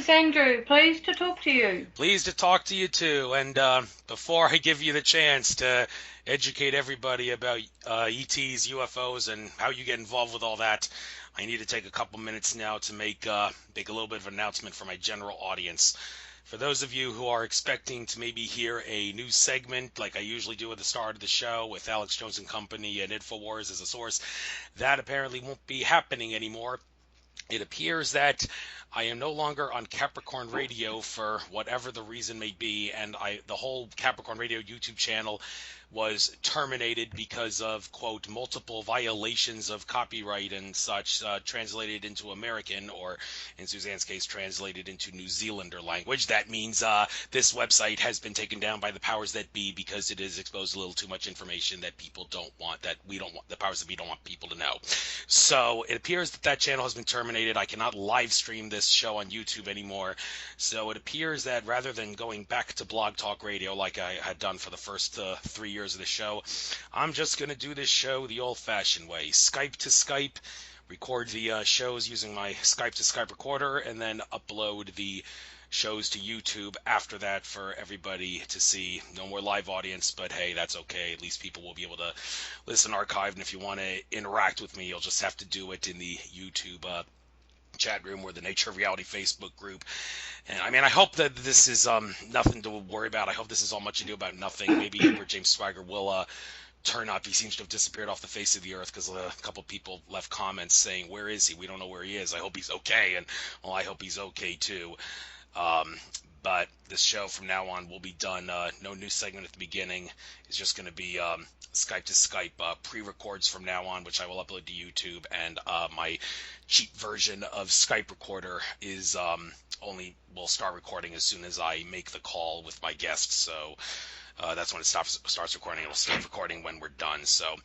Thanks, Andrew. Pleased to talk to you. Pleased to talk to you too. And before I give you the chance to educate everybody about ETs, UFOs, and how you get involved with all that, I need to take a couple minutes now to make a little bit of an announcement for my general audience. For those of you who are expecting to maybe hear a new segment like I usually do at the start of the show with Alex Jones and Company and InfoWars as a source, that apparently won't be happening anymore. It appears that I am no longer on Capricorn Radio for whatever the reason may be, and the whole Capricorn Radio YouTube channel was terminated because of, quote, multiple violations of copyright and such, translated into American, or in Suzanne's case, translated into New Zealander language. That means this website has been taken down by the powers that be because it has exposed a little too much information that people don't want, that we don't want, the powers that be don't want people to know. So it appears that that channel has been terminated. I cannot live stream this show on YouTube anymore. So it appears that rather than going back to Blog Talk Radio like I had done for the first 3 years of the show, I'm just going to do this show the old-fashioned way. Skype to Skype, record the shows using my Skype to Skype recorder, and then upload the shows to YouTube after that for everybody to see. No more live audience, but hey, that's okay. At least people will be able to listen archived, and if you want to interact with me, you'll just have to do it in the YouTube chat room or the Nature of Reality Facebook group. And I mean, I hope that this is nothing to worry about. I hope this is all much ado about nothing. Maybe Edward James Swagger will turn up. He seems to have disappeared off the face of the earth because a couple of people left comments saying, where is he? We don't know where he is. I hope he's okay. And well, I hope he's okay too. But this show from now on will be done. No new segment at the beginning. It's just going to be Skype to Skype pre-records from now on, which I will upload to YouTube. And my cheap version of Skype recorder is will start recording as soon as I make the call with my guests. So that's when it starts recording. It'll stop recording when we're done. So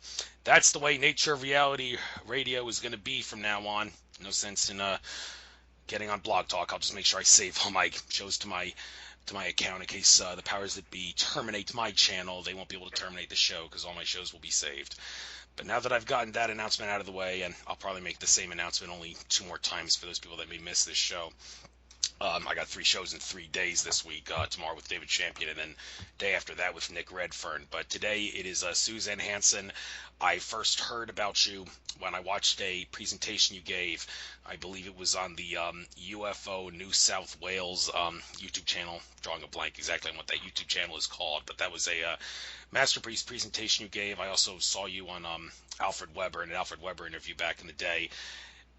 that's the way Nature of Reality Radio is going to be from now on. No sense in getting on Blog Talk. I'll just make sure I save all my shows to my account in case the powers that be terminate my channel. They won't be able to terminate the show because all my shows will be saved. But now that I've gotten that announcement out of the way, and I'll probably make the same announcement only 2 more times for those people that may miss this show. I got 3 shows in 3 days this week, tomorrow with David Champion, and then day after that with Nick Redfern. But today it is Suzanne Hansen. I first heard about you when I watched a presentation you gave. I believe it was on the UFO New South Wales YouTube channel. Drawing a blank exactly on what that YouTube channel is called, but that was a masterpiece presentation you gave. I also saw you on Alfred Weber, in an Alfred Weber interview back in the day.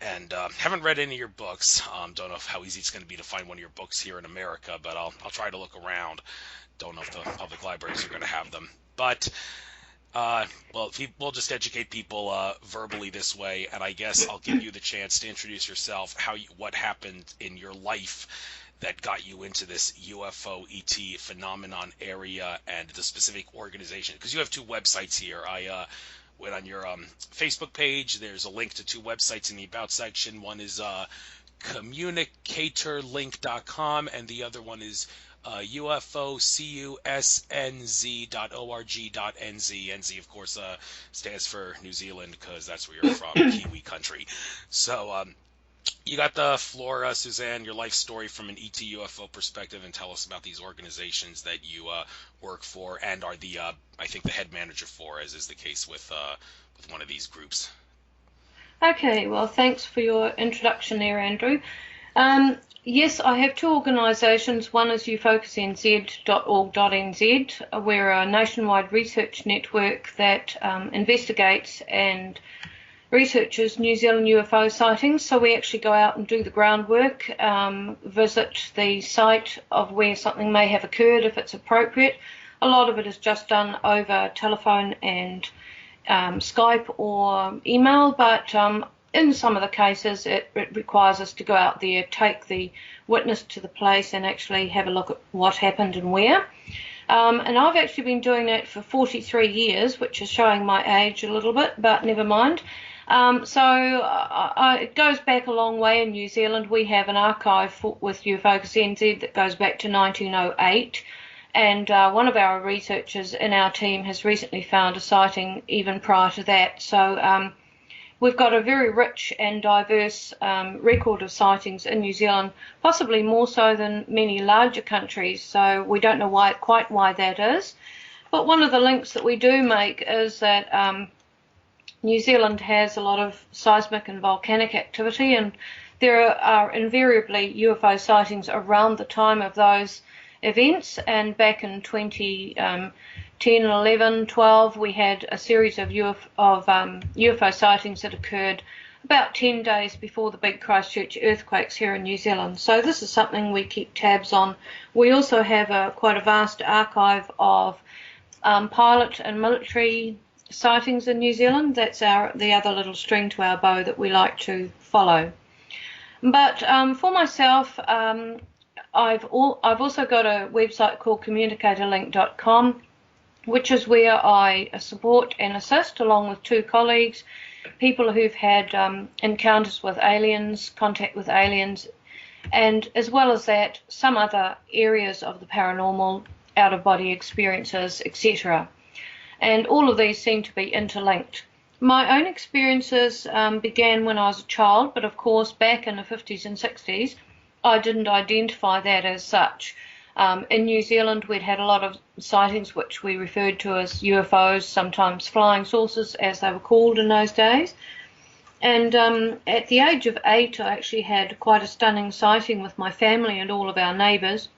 And haven't read any of your books. Don't know how easy it's going to be to find one of your books here in America, but I'll try to look around. Don't know if the public libraries are going to have them. But, well, we'll just educate people verbally this way, and I guess I'll give you the chance to introduce yourself, what happened in your life that got you into this UFO ET phenomenon area and the specific organization. Because you have 2 websites here. I went on your Facebook page. There's a link to 2 websites in the About section. One is communicatorlink.com, and the other one is UFOCUSNZ.org.nz. NZ, of course, stands for New Zealand because that's where you're from, Kiwi country. So you got the floor, Suzanne, your life story from an ET UFO perspective, and tell us about these organizations that you work for and are the, I think, the head manager for, as is the case with one of these groups. Okay, well, thanks for your introduction there, Andrew. Yes, I have 2 organisations. One is UFOCUSNZ.org.nz. We're a nationwide research network that investigates and researches New Zealand UFO sightings. So we actually go out and do the groundwork, visit the site of where something may have occurred if it's appropriate. A lot of it is just done over telephone and Skype or email, but in some of the cases it requires us to go out there, take the witness to the place and actually have a look at what happened and where. And I've actually been doing that for 43 years, which is showing my age a little bit, but never mind. It goes back a long way in New Zealand. We have an archive with UFOCUS NZ that goes back to 1908, and one of our researchers in our team has recently found a sighting even prior to that. So we've got a very rich and diverse record of sightings in New Zealand, possibly more so than many larger countries, so we don't know quite why that is. But one of the links that we do make is that New Zealand has a lot of seismic and volcanic activity, and there are invariably UFO sightings around the time of those events. And back in 2010, 11, 12, we had a series of UFO sightings that occurred about 10 days before the big Christchurch earthquakes here in New Zealand. So this is something we keep tabs on. We also have quite a vast archive of pilot and military sightings in New Zealand. That's the other little string to our bow that we like to follow. But for myself, I've also got a website called communicatorlink.com, which is where I support and assist, along with two colleagues, people who've had encounters with aliens, contact with aliens, and as well as that, some other areas of the paranormal, out-of-body experiences, etc. And all of these seem to be interlinked. My own experiences began when I was a child, but of course back in the 50s and 60s, I didn't identify that as such. In New Zealand, we'd had a lot of sightings which we referred to as UFOs, sometimes flying saucers, as they were called in those days. And at the age of 8, I actually had quite a stunning sighting with my family and all of our neighbours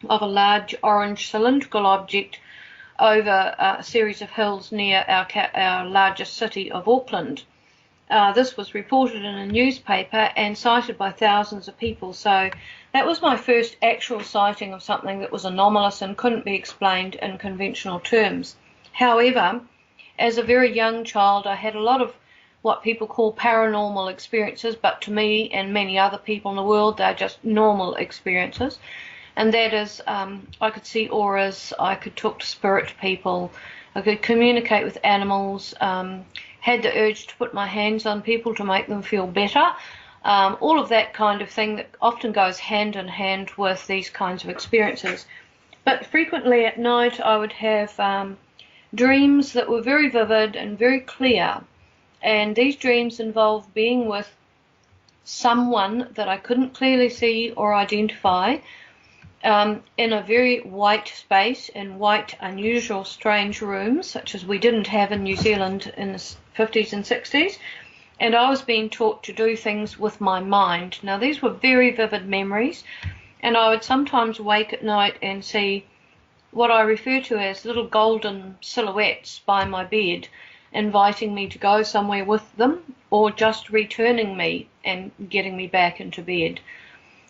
of a large orange cylindrical object over a series of hills near our largest city of Auckland. This was reported in a newspaper and cited by thousands of people, so that was my first actual sighting of something that was anomalous and couldn't be explained in conventional terms. However, as a very young child, I had a lot of what people call paranormal experiences, but to me and many other people in the world, they're just normal experiences. And that is, I could see auras, I could talk to spirit people, I could communicate with animals, had the urge to put my hands on people to make them feel better. All of that kind of thing that often goes hand in hand with these kinds of experiences. But frequently at night I would have dreams that were very vivid and very clear. And these dreams involved being with someone that I couldn't clearly see or identify, in a very white space, in white, unusual, strange rooms, such as we didn't have in New Zealand in the 50s and 60s. And I was being taught to do things with my mind. Now, these were very vivid memories, and I would sometimes wake at night and see what I refer to as little golden silhouettes by my bed, inviting me to go somewhere with them, or just returning me and getting me back into bed.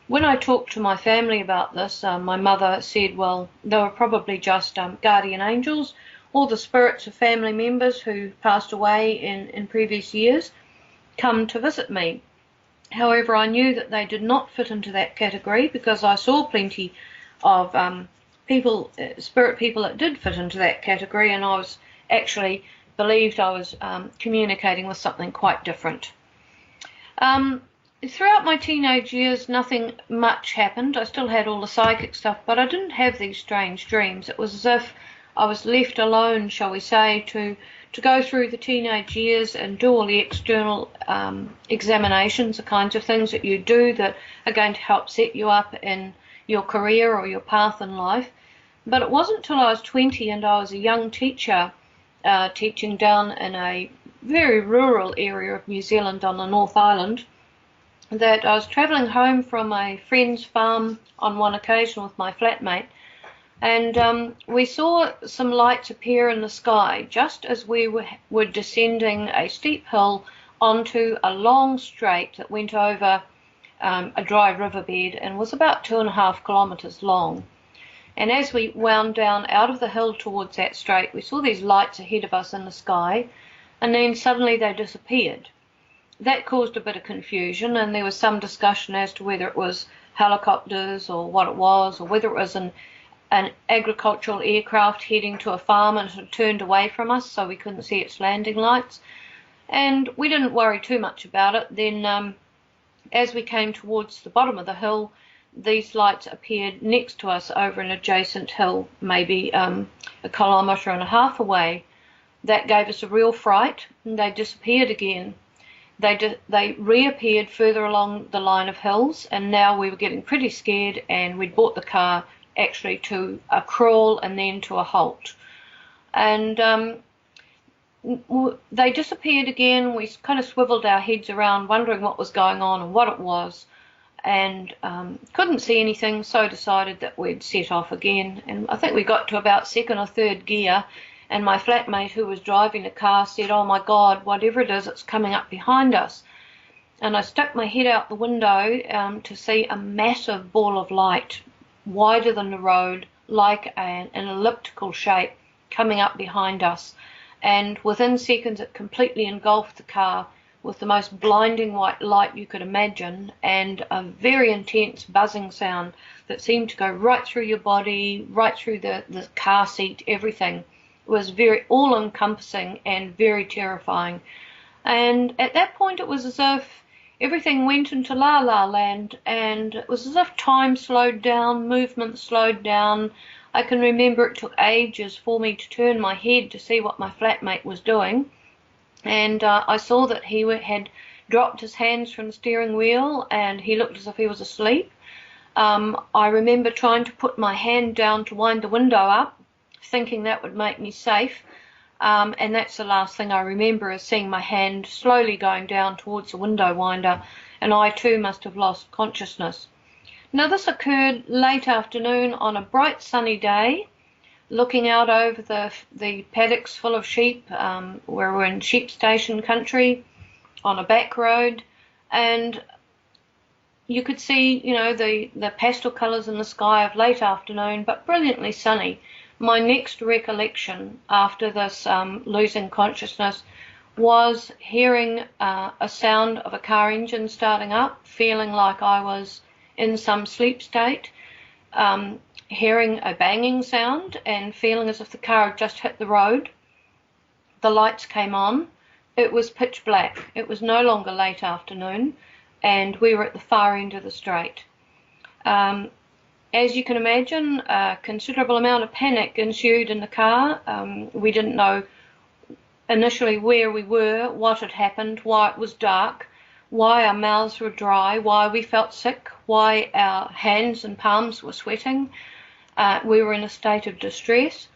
When I talked to my family about this, my mother said, well, they were probably just guardian angels, or the spirits of family members who passed away in previous years, come to visit me. However, I knew that they did not fit into that category because I saw plenty of spirit people that did fit into that category, and I was actually believed I was communicating with something quite different. Throughout my teenage years, nothing much happened. I still had all the psychic stuff, but I didn't have these strange dreams. It was as if I was left alone, shall we say, to go through the teenage years and do all the external examinations, the kinds of things that you do that are going to help set you up in your career or your path in life. But it wasn't until I was 20 and I was a young teacher, teaching down in a very rural area of New Zealand on the North Island, that I was travelling home from a friend's farm on one occasion with my flatmate, and we saw some lights appear in the sky just as we were descending a steep hill onto a long straight that went over a dry riverbed and was about 2.5 kilometres long. And as we wound down out of the hill towards that straight, we saw these lights ahead of us in the sky, and then suddenly they disappeared. That caused a bit of confusion, and there was some discussion as to whether it was helicopters or what it was, or whether it was an agricultural aircraft heading to a farm and it had turned away from us so we couldn't see its landing lights. And we didn't worry too much about it. Then as we came towards the bottom of the hill, these lights appeared next to us over an adjacent hill, maybe 1.5 kilometres away. That gave us a real fright, and they disappeared again. they reappeared further along the line of hills, and now we were getting pretty scared, and we'd brought the car actually to a crawl and then to a halt. And they disappeared again. We kind of swiveled our heads around, wondering what was going on and what it was, and couldn't see anything, so decided that we'd set off again. And I think we got to about second or third gear, and my flatmate who was driving the car said, "Oh my God, whatever it is, it's coming up behind us." And I stuck my head out the window to see a massive ball of light, wider than the road, like an elliptical shape, coming up behind us. And within seconds it completely engulfed the car with the most blinding white light you could imagine, and a very intense buzzing sound that seemed to go right through your body, right through the car seat, everything. It was very all-encompassing and very terrifying. And at that point it was as if everything went into la-la land, and it was as if time slowed down, movement slowed down. I can remember it took ages for me to turn my head to see what my flatmate was doing, and I saw that he had dropped his hands from the steering wheel and he looked as if he was asleep. I remember trying to put my hand down to wind the window up, thinking that would make me safe, and that's the last thing I remember, is seeing my hand slowly going down towards the window winder, and I too must have lost consciousness. Now this occurred late afternoon on a bright sunny day, looking out over the paddocks full of sheep. We're in sheep station country on a back road, and you could see, the pastel colours in the sky of late afternoon, but brilliantly sunny. My next recollection after this losing consciousness was hearing a sound of a car engine starting up, feeling like I was in some sleep state, hearing a banging sound and feeling as if the car had just hit the road. The lights came on. It was pitch black. It was no longer late afternoon, and we were at the far end of the straight. As you can imagine, a considerable amount of panic ensued in the car. We didn't know initially where we were, what had happened, why it was dark, why our mouths were dry, why we felt sick, why our hands and palms were sweating. We were in a state of distress.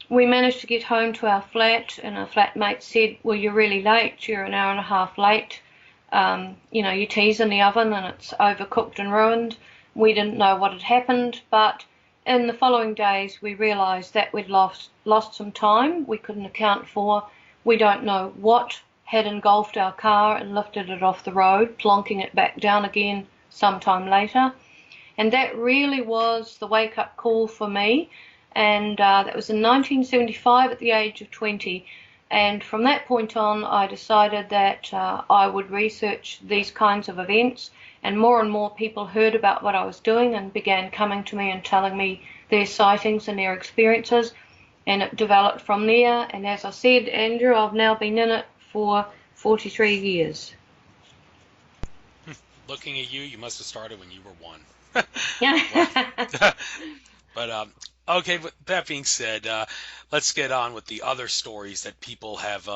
We managed to get home to our flat, and our flatmate said, "Well, you're really late. You're an hour and a half late. Your tea's in the oven and it's overcooked and ruined." We didn't know what had happened, but in the following days we realised that we'd lost some time we couldn't account for. We don't know what had engulfed our car and lifted it off the road, plonking it back down again sometime later. And that really was the wake-up call for me, and that was in 1975 at the age of 20. And from that point on, I decided that I would research these kinds of events, and more people heard about what I was doing and began coming to me and telling me their sightings and their experiences, and it developed from there. And as I said, Andrew, I've now been in it for 43 years. Looking at you, you must have started when you were one. Yeah. But okay, with that being said, let's get on with the other stories that people have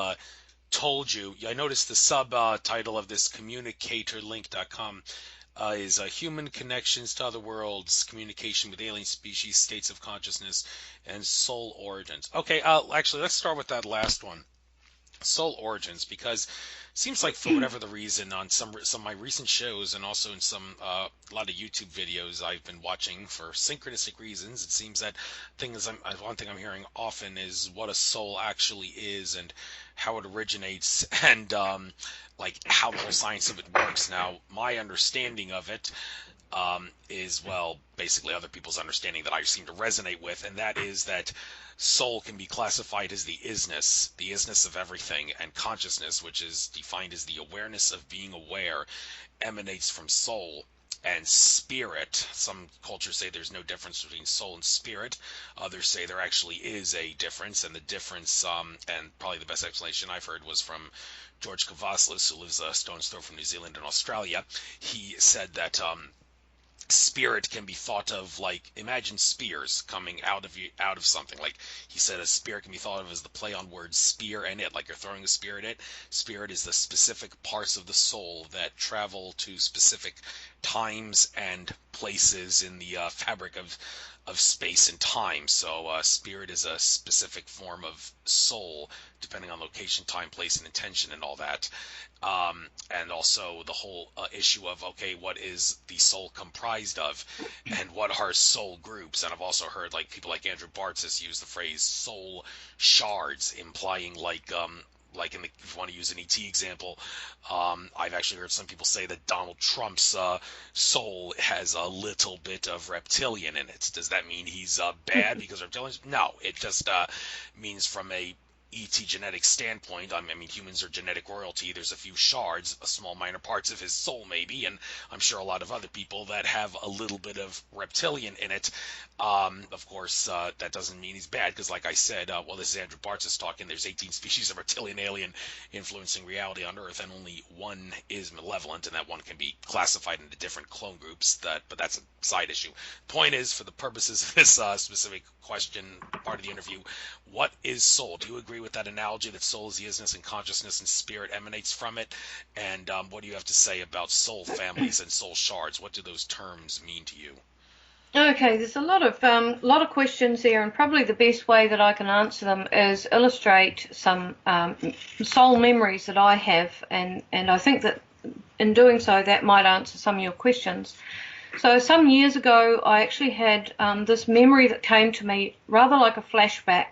told you. I noticed the subtitle of this communicatorlink.com is Human Connections to Other Worlds, Communication with Alien Species, States of Consciousness, and Soul Origins. Okay, actually, let's start with that last one. Soul Origins, because it seems like for whatever the reason on some of my recent shows, and also in a lot of YouTube videos I've been watching for synchronistic reasons, it seems that one thing I'm hearing often is what a soul actually is and how it originates, and like how the whole science of it works. Now, my understanding of it is, well, basically other people's understanding that I seem to resonate with, and that is that soul can be classified as the isness of everything, and consciousness, which is defined as the awareness of being aware, emanates from soul. And spirit, some cultures say there's no difference between soul and spirit. Others say there actually is a difference, and the difference, and probably the best explanation I've heard was from George Kavaslis, who lives a stone's throw from New Zealand and Australia. He said that spirit can be thought of like, imagine spears coming out of something. Like he said, a spirit can be thought of as the play on words spear and it, like you're throwing a spear at it. Spirit is the specific parts of the soul that travel to specific times and places in the fabric of space and time. So spirit is a specific form of soul, depending on location, time, place, and intention, and all that. And also the whole issue of, okay, what is the soul comprised of, and what are soul groups? And I've also heard like people like Andrew Bartzis use the phrase soul shards, implying like in the, if you want to use an ET example, I've actually heard some people say that Donald Trump's soul has a little bit of reptilian in it. Does that mean he's bad because of reptilians? No, it just means from a ET genetic standpoint. I mean, humans are genetic royalty. There's a few shards, small minor parts of his soul maybe, and I'm sure a lot of other people that have a little bit of reptilian in it. Of course, that doesn't mean he's bad, because like I said, well, this is Andrew Bartzis talking, there's 18 species of reptilian alien influencing reality on Earth, and only one is malevolent, and that one can be classified into different clone groups, but that's a side issue. Point is, for the purposes of this specific question, part of the interview, what is soul? Do you agree with that analogy that soul is the isness and consciousness and spirit emanates from it? And what do you have to say about soul families and soul shards? What do those terms mean to you? Okay, there's a lot of questions there, and probably the best way that I can answer them is illustrate some soul memories that I have, and I think that in doing so that might answer some of your questions. So some years ago, I actually had this memory that came to me rather like a flashback.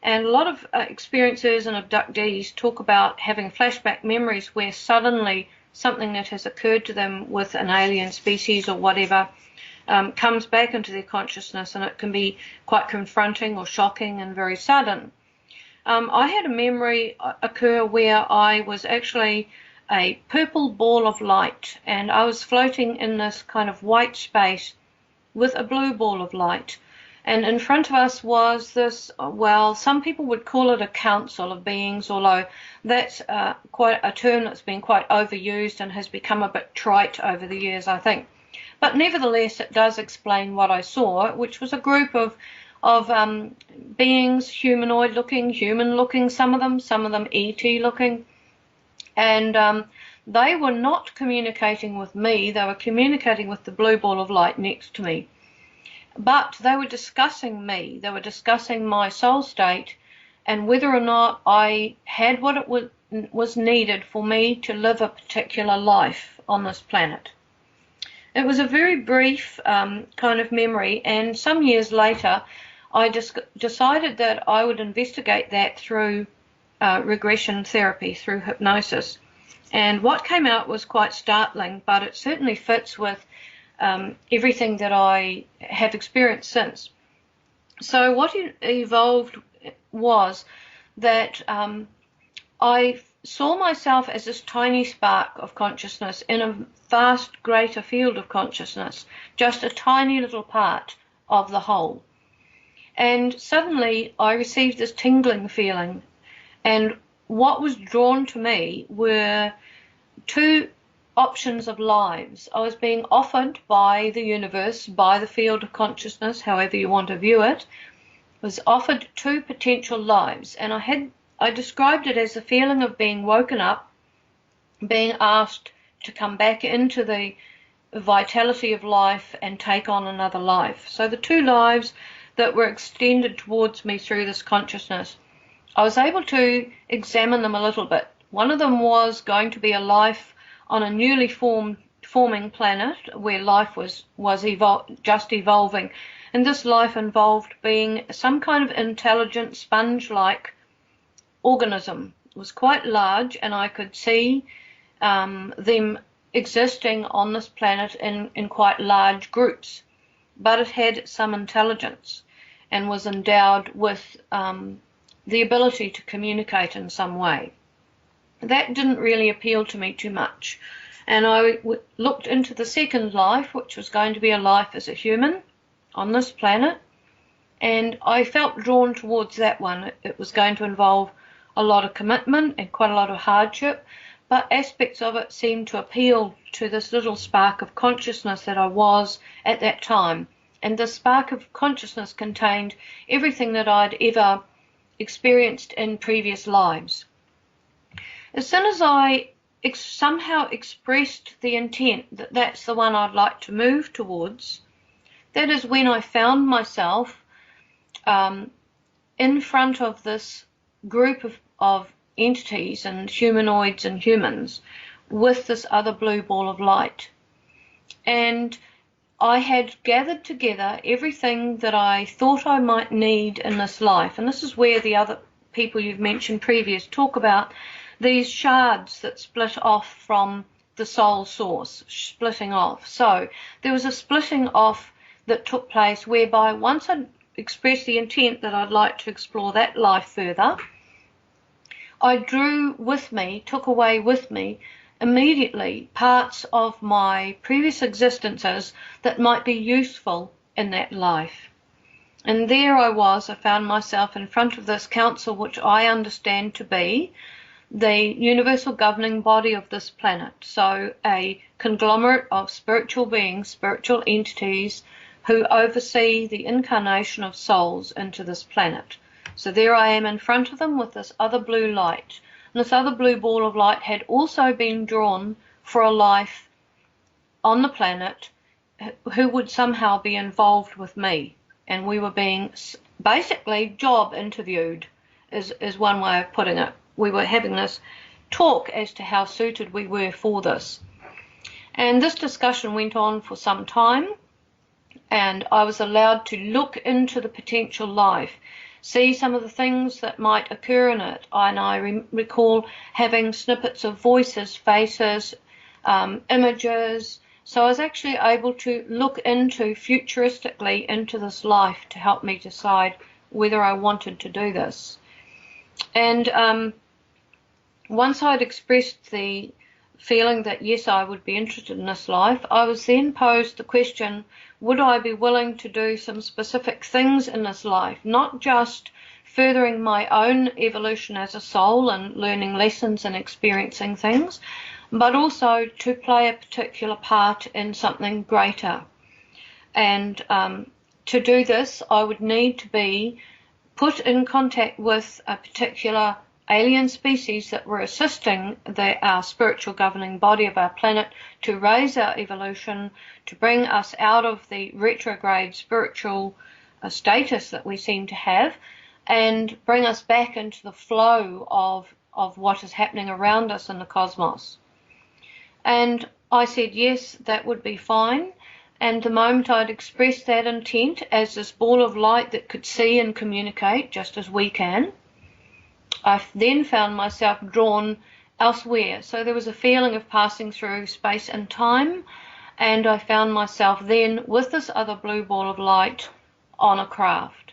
And a lot of experiencers and abductees talk about having flashback memories where suddenly something that has occurred to them with an alien species or whatever comes back into their consciousness, and it can be quite confronting or shocking and very sudden. I had a memory occur where I was actually a purple ball of light, and I was floating in this kind of white space with a blue ball of light. And in front of us was this, well, some people would call it a council of beings, although that's quite a term that's been quite overused and has become a bit trite over the years, I think. But nevertheless, it does explain what I saw, which was a group of beings, humanoid-looking, human-looking, some of them ET-looking, and they were not communicating with me. They were communicating with the blue ball of light next to me. But they were discussing me. They were discussing my soul state and whether or not I had what it was needed for me to live a particular life on this planet. It was a very brief kind of memory, and some years later I decided that I would investigate that through regression therapy, through hypnosis. And what came out was quite startling, but it certainly fits with everything that I have experienced since. So what evolved was that I saw myself as this tiny spark of consciousness in a vast, greater field of consciousness, just a tiny little part of the whole. And suddenly I received this tingling feeling, and what was drawn to me were two options of lives. I was being offered by the universe, by the field of consciousness, however you want to view it, was offered two potential lives, and I described it as a feeling of being woken up, being asked to come back into the vitality of life and take on another life. So the two lives that were extended towards me through this consciousness, I was able to examine them a little bit. One of them was going to be a life on a newly forming planet where life was just evolving. And this life involved being some kind of intelligent sponge-like organism. It was quite large, and I could see them existing on this planet in quite large groups. But it had some intelligence and was endowed with the ability to communicate in some way. That didn't really appeal to me too much. And I looked into the second life, which was going to be a life as a human on this planet, and I felt drawn towards that one. It was going to involve a lot of commitment and quite a lot of hardship, but aspects of it seemed to appeal to this little spark of consciousness that I was at that time. And the spark of consciousness contained everything that I'd ever experienced in previous lives. As soon as I somehow expressed the intent that that's the one I'd like to move towards, that is when I found myself in front of this group of entities and humanoids and humans with this other blue ball of light. And I had gathered together everything that I thought I might need in this life. And this is where the other people you've mentioned previous talk about these shards that split off from the soul source, splitting off. So there was a splitting off that took place whereby once I'd expressed the intent that I'd like to explore that life further, I drew with me, took away with me immediately parts of my previous existences that might be useful in that life. And there I found myself in front of this council, which I understand to be the universal governing body of this planet. So a conglomerate of spiritual beings, spiritual entities who oversee the incarnation of souls into this planet. So there I am in front of them with this other blue light. And this other blue ball of light had also been drawn for a life on the planet who would somehow be involved with me. And we were being basically job interviewed, is one way of putting it. We were having this talk as to how suited we were for this. And this discussion went on for some time, and I was allowed to look into the potential life, see some of the things that might occur in it. And I recall having snippets of voices, faces, images. So I was actually able to look into, futuristically, into this life to help me decide whether I wanted to do this. And once I'd expressed the feeling that yes, I would be interested in this life, I was then posed the question, would I be willing to do some specific things in this life, not just furthering my own evolution as a soul and learning lessons and experiencing things, but also to play a particular part in something greater. And to do this, I would need to be put in contact with a particular alien species that were assisting our spiritual governing body of our planet to raise our evolution, to bring us out of the retrograde spiritual status that we seem to have, and bring us back into the flow of what is happening around us in the cosmos. And I said yes, that would be fine. And the moment I'd expressed that intent as this ball of light that could see and communicate just as we can, I then found myself drawn elsewhere. So there was a feeling of passing through space and time, and I found myself then with this other blue ball of light on a craft.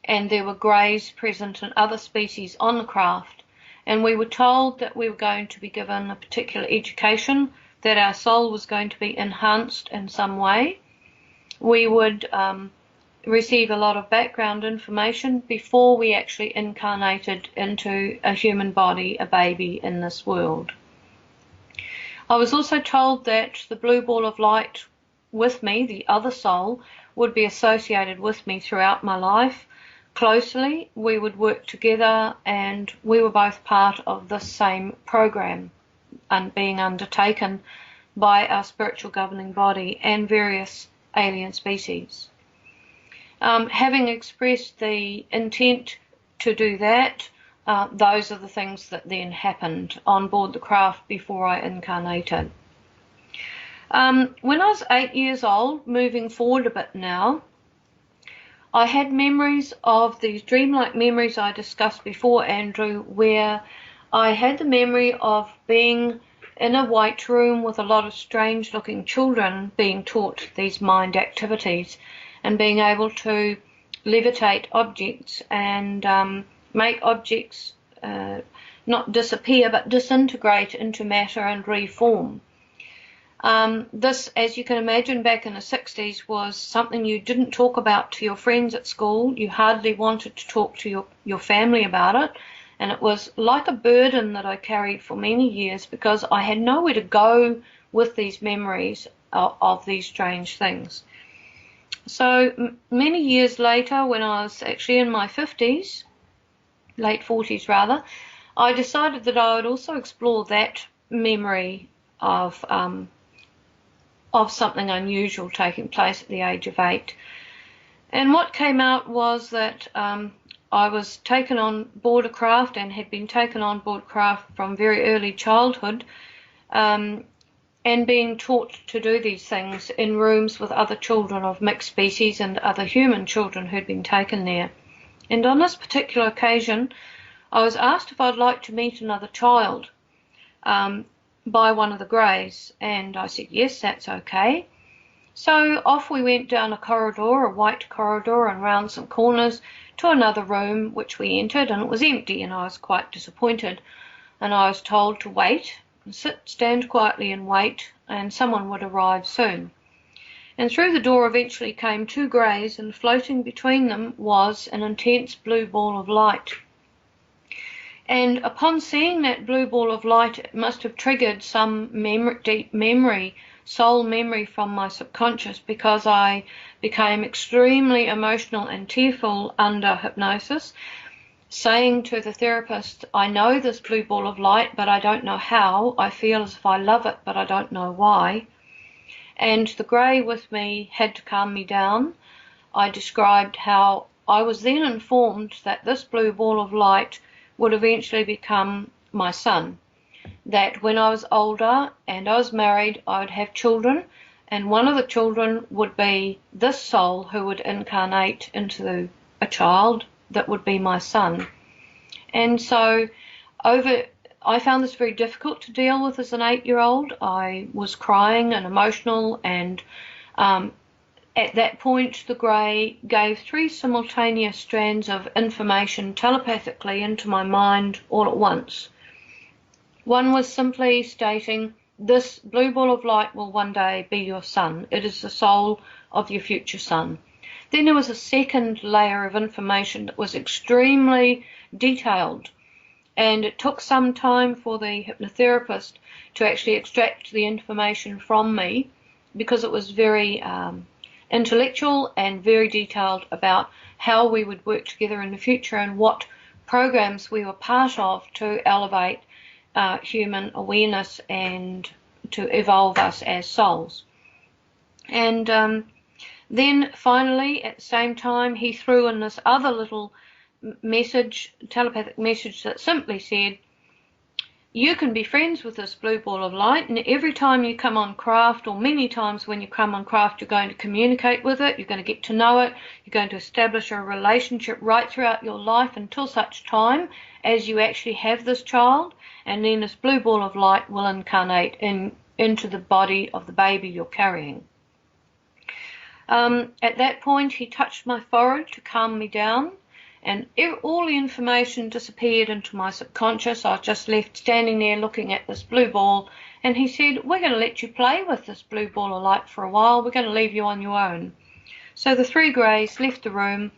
And there were greys present and other species on the craft. And we were told that we were going to be given a particular education, that our soul was going to be enhanced in some way. We would receive a lot of background information before we actually incarnated into a human body, a baby in this world. I was also told that the blue ball of light with me, the other soul, would be associated with me throughout my life closely. We would work together, and we were both part of this same program and being undertaken by our spiritual governing body and various alien species. Having expressed the intent to do that, those are the things that then happened on board the craft before I incarnated. When I was 8 years old, moving forward a bit now, I had memories of these dreamlike memories I discussed before, Andrew, where I had the memory of being in a white room with a lot of strange looking children being taught these mind activities and being able to levitate objects and make objects not disappear but disintegrate into matter and reform. This, as you can imagine, back in the 60s was something you didn't talk about to your friends at school. You hardly wanted to talk to your family about it. And it was like a burden that I carried for many years because I had nowhere to go with these memories of these strange things. So many years later, when I was actually in my 50s, late 40s rather, I decided that I would also explore that memory of something unusual taking place at the age of 8. And what came out was that I was taken on board a craft and had been taken on board craft from very early childhood, and being taught to do these things in rooms with other children of mixed species and other human children who'd been taken there. And on this particular occasion, I was asked if I'd like to meet another child by one of the greys, and I said yes, that's okay. So off we went down a corridor, a white corridor, and round some corners to another room which we entered, and it was empty, and I was quite disappointed. And I was told to wait, stand quietly and wait, and someone would arrive soon. And through the door eventually came 2 greys, and floating between them was an intense blue ball of light. And upon seeing that blue ball of light, it must have triggered some deep memory, soul memory from my subconscious, because I became extremely emotional and tearful under hypnosis, saying to the therapist, I know this blue ball of light, but I don't know how. I feel as if I love it, but I don't know why. And the grey with me had to calm me down. I described how I was then informed that this blue ball of light would eventually become my son, that when I was older and I was married, I would have children, and one of the children would be this soul who would incarnate into a child that would be my son. And so I found this very difficult to deal with as an 8-year-old. I was crying and emotional, and at that point the grey gave 3 simultaneous strands of information telepathically into my mind all at once. One was simply stating, this blue ball of light will one day be your son. It is the soul of your future son. Then there was a second layer of information that was extremely detailed, and it took some time for the hypnotherapist to actually extract the information from me, because it was very intellectual and very detailed about how we would work together in the future and what programs we were part of to elevate human awareness and to evolve us as souls. And then finally, at the same time, he threw in this other little message, telepathic message, that simply said, you can be friends with this blue ball of light, and every time you come on craft, or many times when you come on craft, you're going to communicate with it, you're going to get to know it, you're going to establish a relationship right throughout your life until such time as you actually have this child, and then this blue ball of light will incarnate into the body of the baby you're carrying. At that point, he touched my forehead to calm me down, and all the information disappeared into my subconscious. I was just left standing there looking at this blue ball, and he said, we're going to let you play with this blue ball of light for a while. We're going to leave you on your own. So the 3 greys left the room,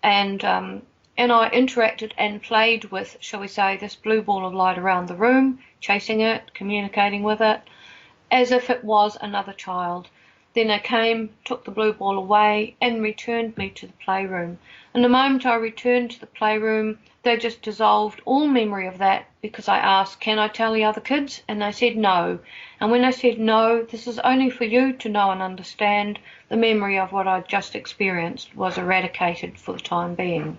and I interacted and played with, shall we say, this blue ball of light around the room, chasing it, communicating with it, as if it was another child. Then they came, took the blue ball away, and returned me to the playroom. And the moment I returned to the playroom, they just dissolved all memory of that, because I asked, can I tell the other kids? And they said no. And when they said no, this is only for you to know and understand, the memory of what I'd just experienced was eradicated for the time being.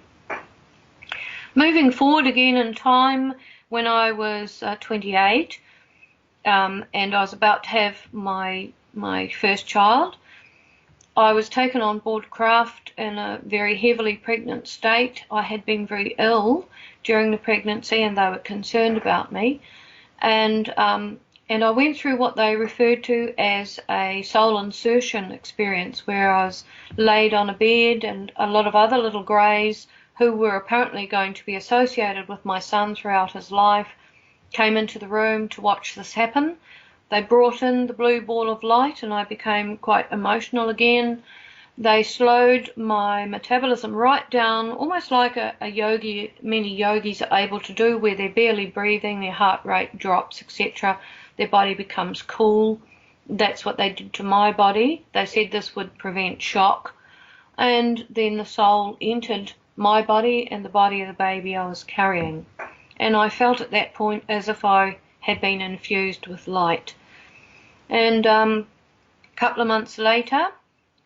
Moving forward again in time, when I was 28, and I was about to have my first child, I was taken on board craft in a very heavily pregnant state. I had been very ill during the pregnancy, and they were concerned about me. And I went through what they referred to as a soul insertion experience, where I was laid on a bed, and a lot of other little greys who were apparently going to be associated with my son throughout his life came into the room to watch this happen. They brought in the blue ball of light, and I became quite emotional again. They slowed my metabolism right down, almost like a yogi, many yogis are able to do, where they're barely breathing, their heart rate drops, etc. Their body becomes cool. That's what they did to my body. They said this would prevent shock. And then the soul entered my body and the body of the baby I was carrying. And I felt at that point as if I had been infused with light. And a couple of months later,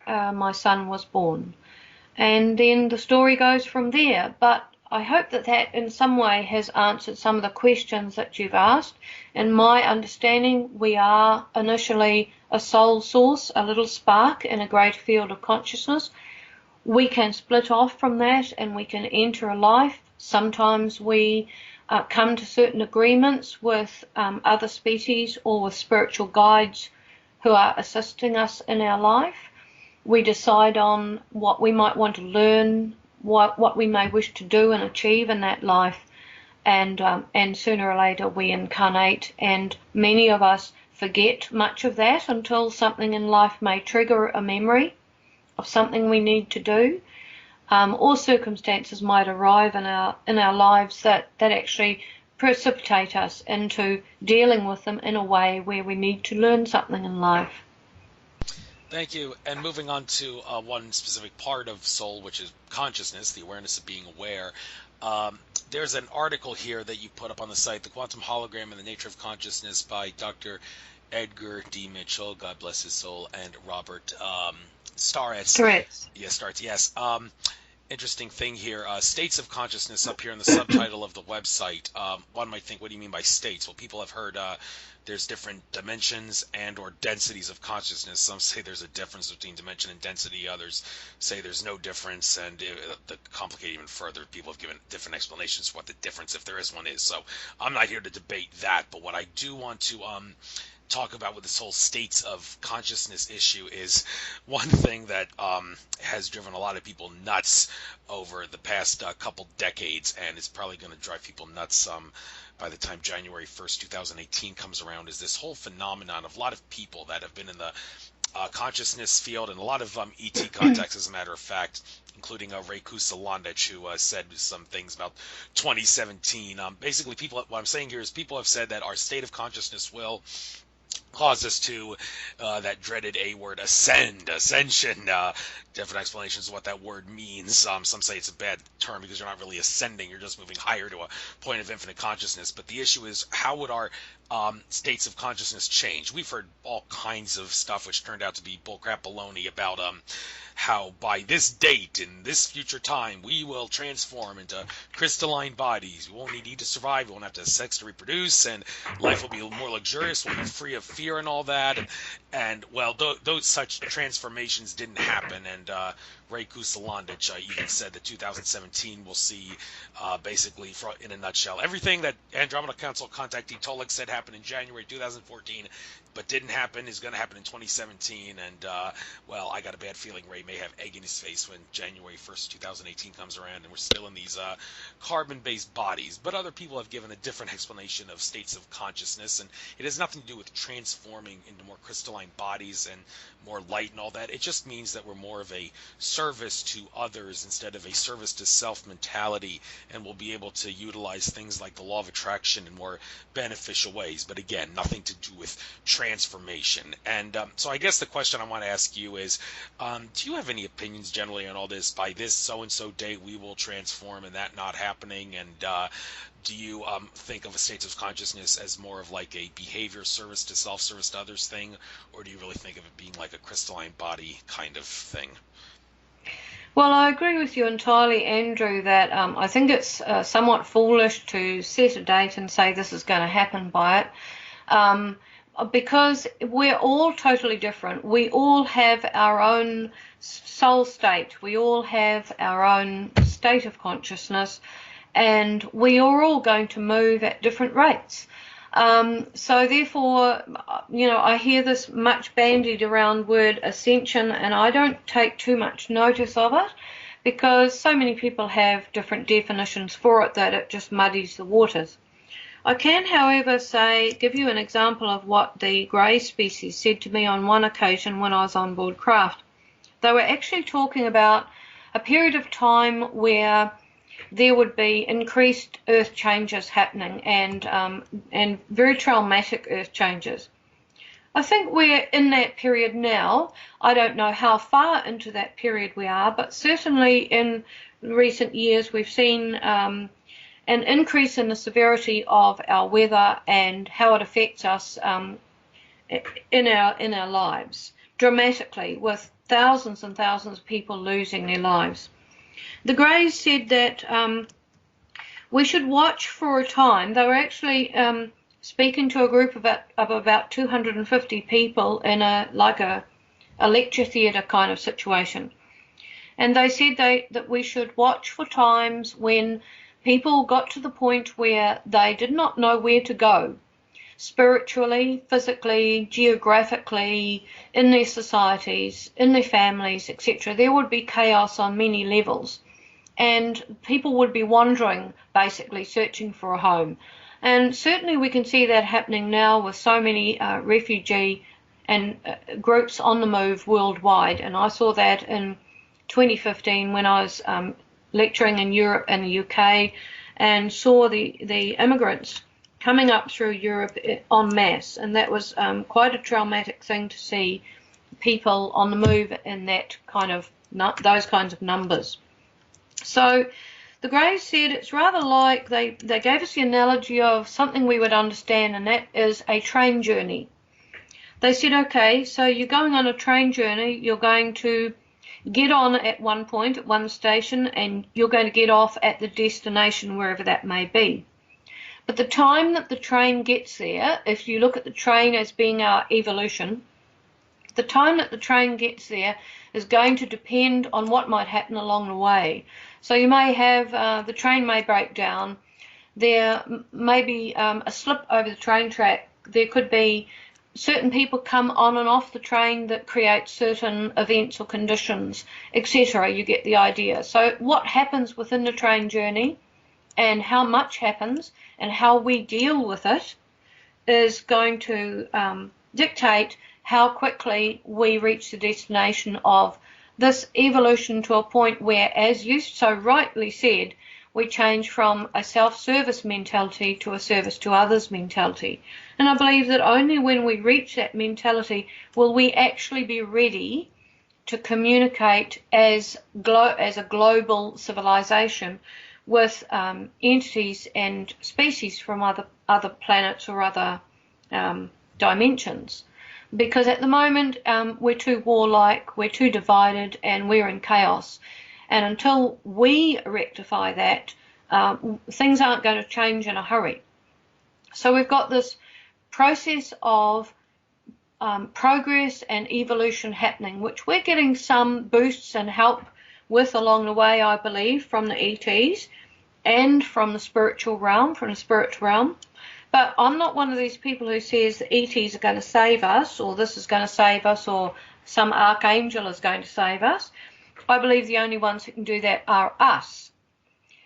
my son was born. And then the story goes from there. But I hope that that in some way has answered some of the questions that you've asked. In my understanding, we are initially a soul source, a little spark in a great field of consciousness. We can split off from that and we can enter a life. Sometimes we come to certain agreements with other species or with spiritual guides who are assisting us in our life. We decide on what we might want to learn, what we may wish to do and achieve in that life, and sooner or later we incarnate, and many of us forget much of that until something in life may trigger a memory of something we need to do, or circumstances might arrive in our lives that actually precipitate us into dealing with them in a way where we need to learn something in life. Thank you. And moving on to one specific part of soul, which is consciousness, the awareness of being aware. There's an article here that you put up on the site, The Quantum Hologram and the Nature of Consciousness, by Dr. Edgar D. Mitchell, God bless his soul, and Robert Starretts. Starretts, yes. Interesting thing here, states of consciousness up here in the subtitle of the website. One might think, what do you mean by states? Well, people have heard there's different dimensions and or densities of consciousness. Some say there's a difference between dimension and density. Others say there's no difference. And to complicate even further, people have given different explanations for what the difference, if there is one, is. So I'm not here to debate that. But what I do want to talk about with this whole states of consciousness issue is one thing that has driven a lot of people nuts over the past couple decades, and it's probably going to drive people nuts by the time January 1st, 2018 comes around, is this whole phenomenon of a lot of people that have been in the consciousness field, and a lot of ET contacts, as a matter of fact, including Ray Kusalandich, who said some things about 2017. Basically, what I'm saying here is people have said that our state of consciousness will cause us to that dreaded A word, ascension. Different explanations of what that word means. Some say it's a bad term because you're not really ascending, you're just moving higher to a point of infinite consciousness. But the issue is, how would our states of consciousness change? We've heard all kinds of stuff which turned out to be bullcrap baloney about how by this date in this future time we will transform into crystalline bodies. We won't need to eat to survive. We won't have to have sex to reproduce, and life will be more luxurious. We'll be free of fear and all that. And well, those such transformations didn't happen. And Ray Kusalandich even said that 2017 will see, basically, in a nutshell, everything that Andromeda Council contactee Tolik said happened in January 2014, but didn't happen, is going to happen in 2017. And, well, I got a bad feeling Ray may have egg in his face when January 1st, 2018 comes around, and we're still in these carbon-based bodies. But other people have given a different explanation of states of consciousness, and it has nothing to do with transforming into more crystalline bodies and more light and all that. It just means that we're more of a service to others instead of a service to self mentality, and we'll be able to utilize things like the law of attraction in more beneficial ways. But again, nothing to do with transformation. And so I guess the question I want to ask you is, do you have any opinions generally on all this? By this so-and-so date we will transform, and that not happening? And do you think of a state of consciousness as more of like a behavior service to self, service to others thing, or do you really think of it being like a crystalline body kind of thing? Well, I agree with you entirely, Andrew, that I think it's somewhat foolish to set a date and say this is going to happen by it, because we're all totally different. We all have our own soul state. We all have our own state of consciousness, and we are all going to move at different rates. So therefore, I hear this much bandied around word ascension, and I don't take too much notice of it because so many people have different definitions for it that it just muddies the waters. I can, however, give you an example of what the grey species said to me on one occasion when I was on board craft. They were actually talking about a period of time where there would be increased earth changes happening, and very traumatic earth changes. I think we're in that period now. I don't know how far into that period we are, but certainly in recent years we've seen an increase in the severity of our weather and how it affects us in our lives dramatically, with thousands and thousands of people losing their lives. The Greys said that we should watch for a time. They were actually speaking to a group of about 250 people in a lecture theatre kind of situation. And they said that we should watch for times when people got to the point where they did not know where to go, spiritually, physically, geographically, in their societies, in their families, etc. There would be chaos on many levels, and people would be wandering, basically searching for a home. And certainly we can see that happening now with so many refugee and groups on the move worldwide. And I saw that in 2015 when I was lecturing in Europe and the UK, and saw the immigrants coming up through Europe en masse, and that was quite a traumatic thing to see, people on the move in that those kinds of numbers. So the Greys said it's rather like they gave us the analogy of something we would understand, and that is a train journey. They said, okay, so you're going on a train journey, you're going to get on at one point, at one station, and you're going to get off at the destination, wherever that may be. But the time that the train gets there, if you look at the train as being our evolution, the time that the train gets there is going to depend on what might happen along the way. So you may have, the train may break down, there may be a slip over the train track, there could be certain people come on and off the train that create certain events or conditions, etc. You get the idea. So what happens within the train journey and how much happens and how we deal with it is going to dictate how quickly we reach the destination of this evolution, to a point where, as you so rightly said, we change from a self-service mentality to a service to others mentality. And I believe that only when we reach that mentality will we actually be ready to communicate as a global civilization with entities and species from other planets or other dimensions. Because at the moment we're too warlike, we're too divided, and we're in chaos. And until we rectify that, things aren't going to change in a hurry. So we've got this process of progress and evolution happening, which we're getting some boosts and help with along the way, I believe, from the ETs and from the spiritual realm, But I'm not one of these people who says the ETs are going to save us, or this is going to save us, or some archangel is going to save us. I believe the only ones who can do that are us.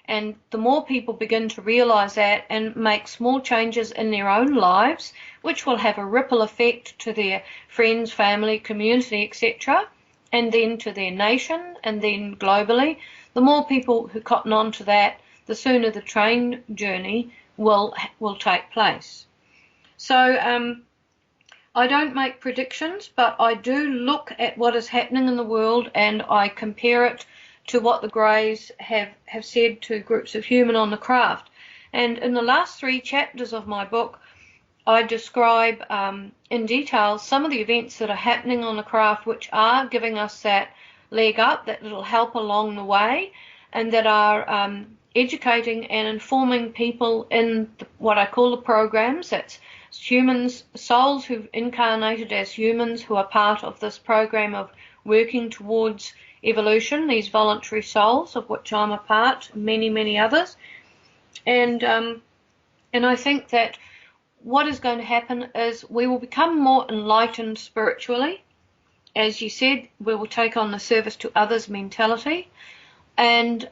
And the more people begin to realise that and make small changes in their own lives, which will have a ripple effect to their friends, family, community, etc., and then to their nation, and then globally, the more people who cotton on to that, the sooner the train journey will take place. So I don't make predictions, but I do look at what is happening in the world, and I compare it to what the Greys have said to groups of human on the craft. And in the last 3 chapters of my book, I describe in detail some of the events that are happening on the craft, which are giving us that leg up, that little help along the way, and that are educating and informing people in what I call the programs. That's humans, souls who've incarnated as humans who are part of this program of working towards evolution, these voluntary souls of which I'm a part, many, many others. And I think that what is going to happen is we will become more enlightened spiritually. As you said, we will take on the service to others mentality. And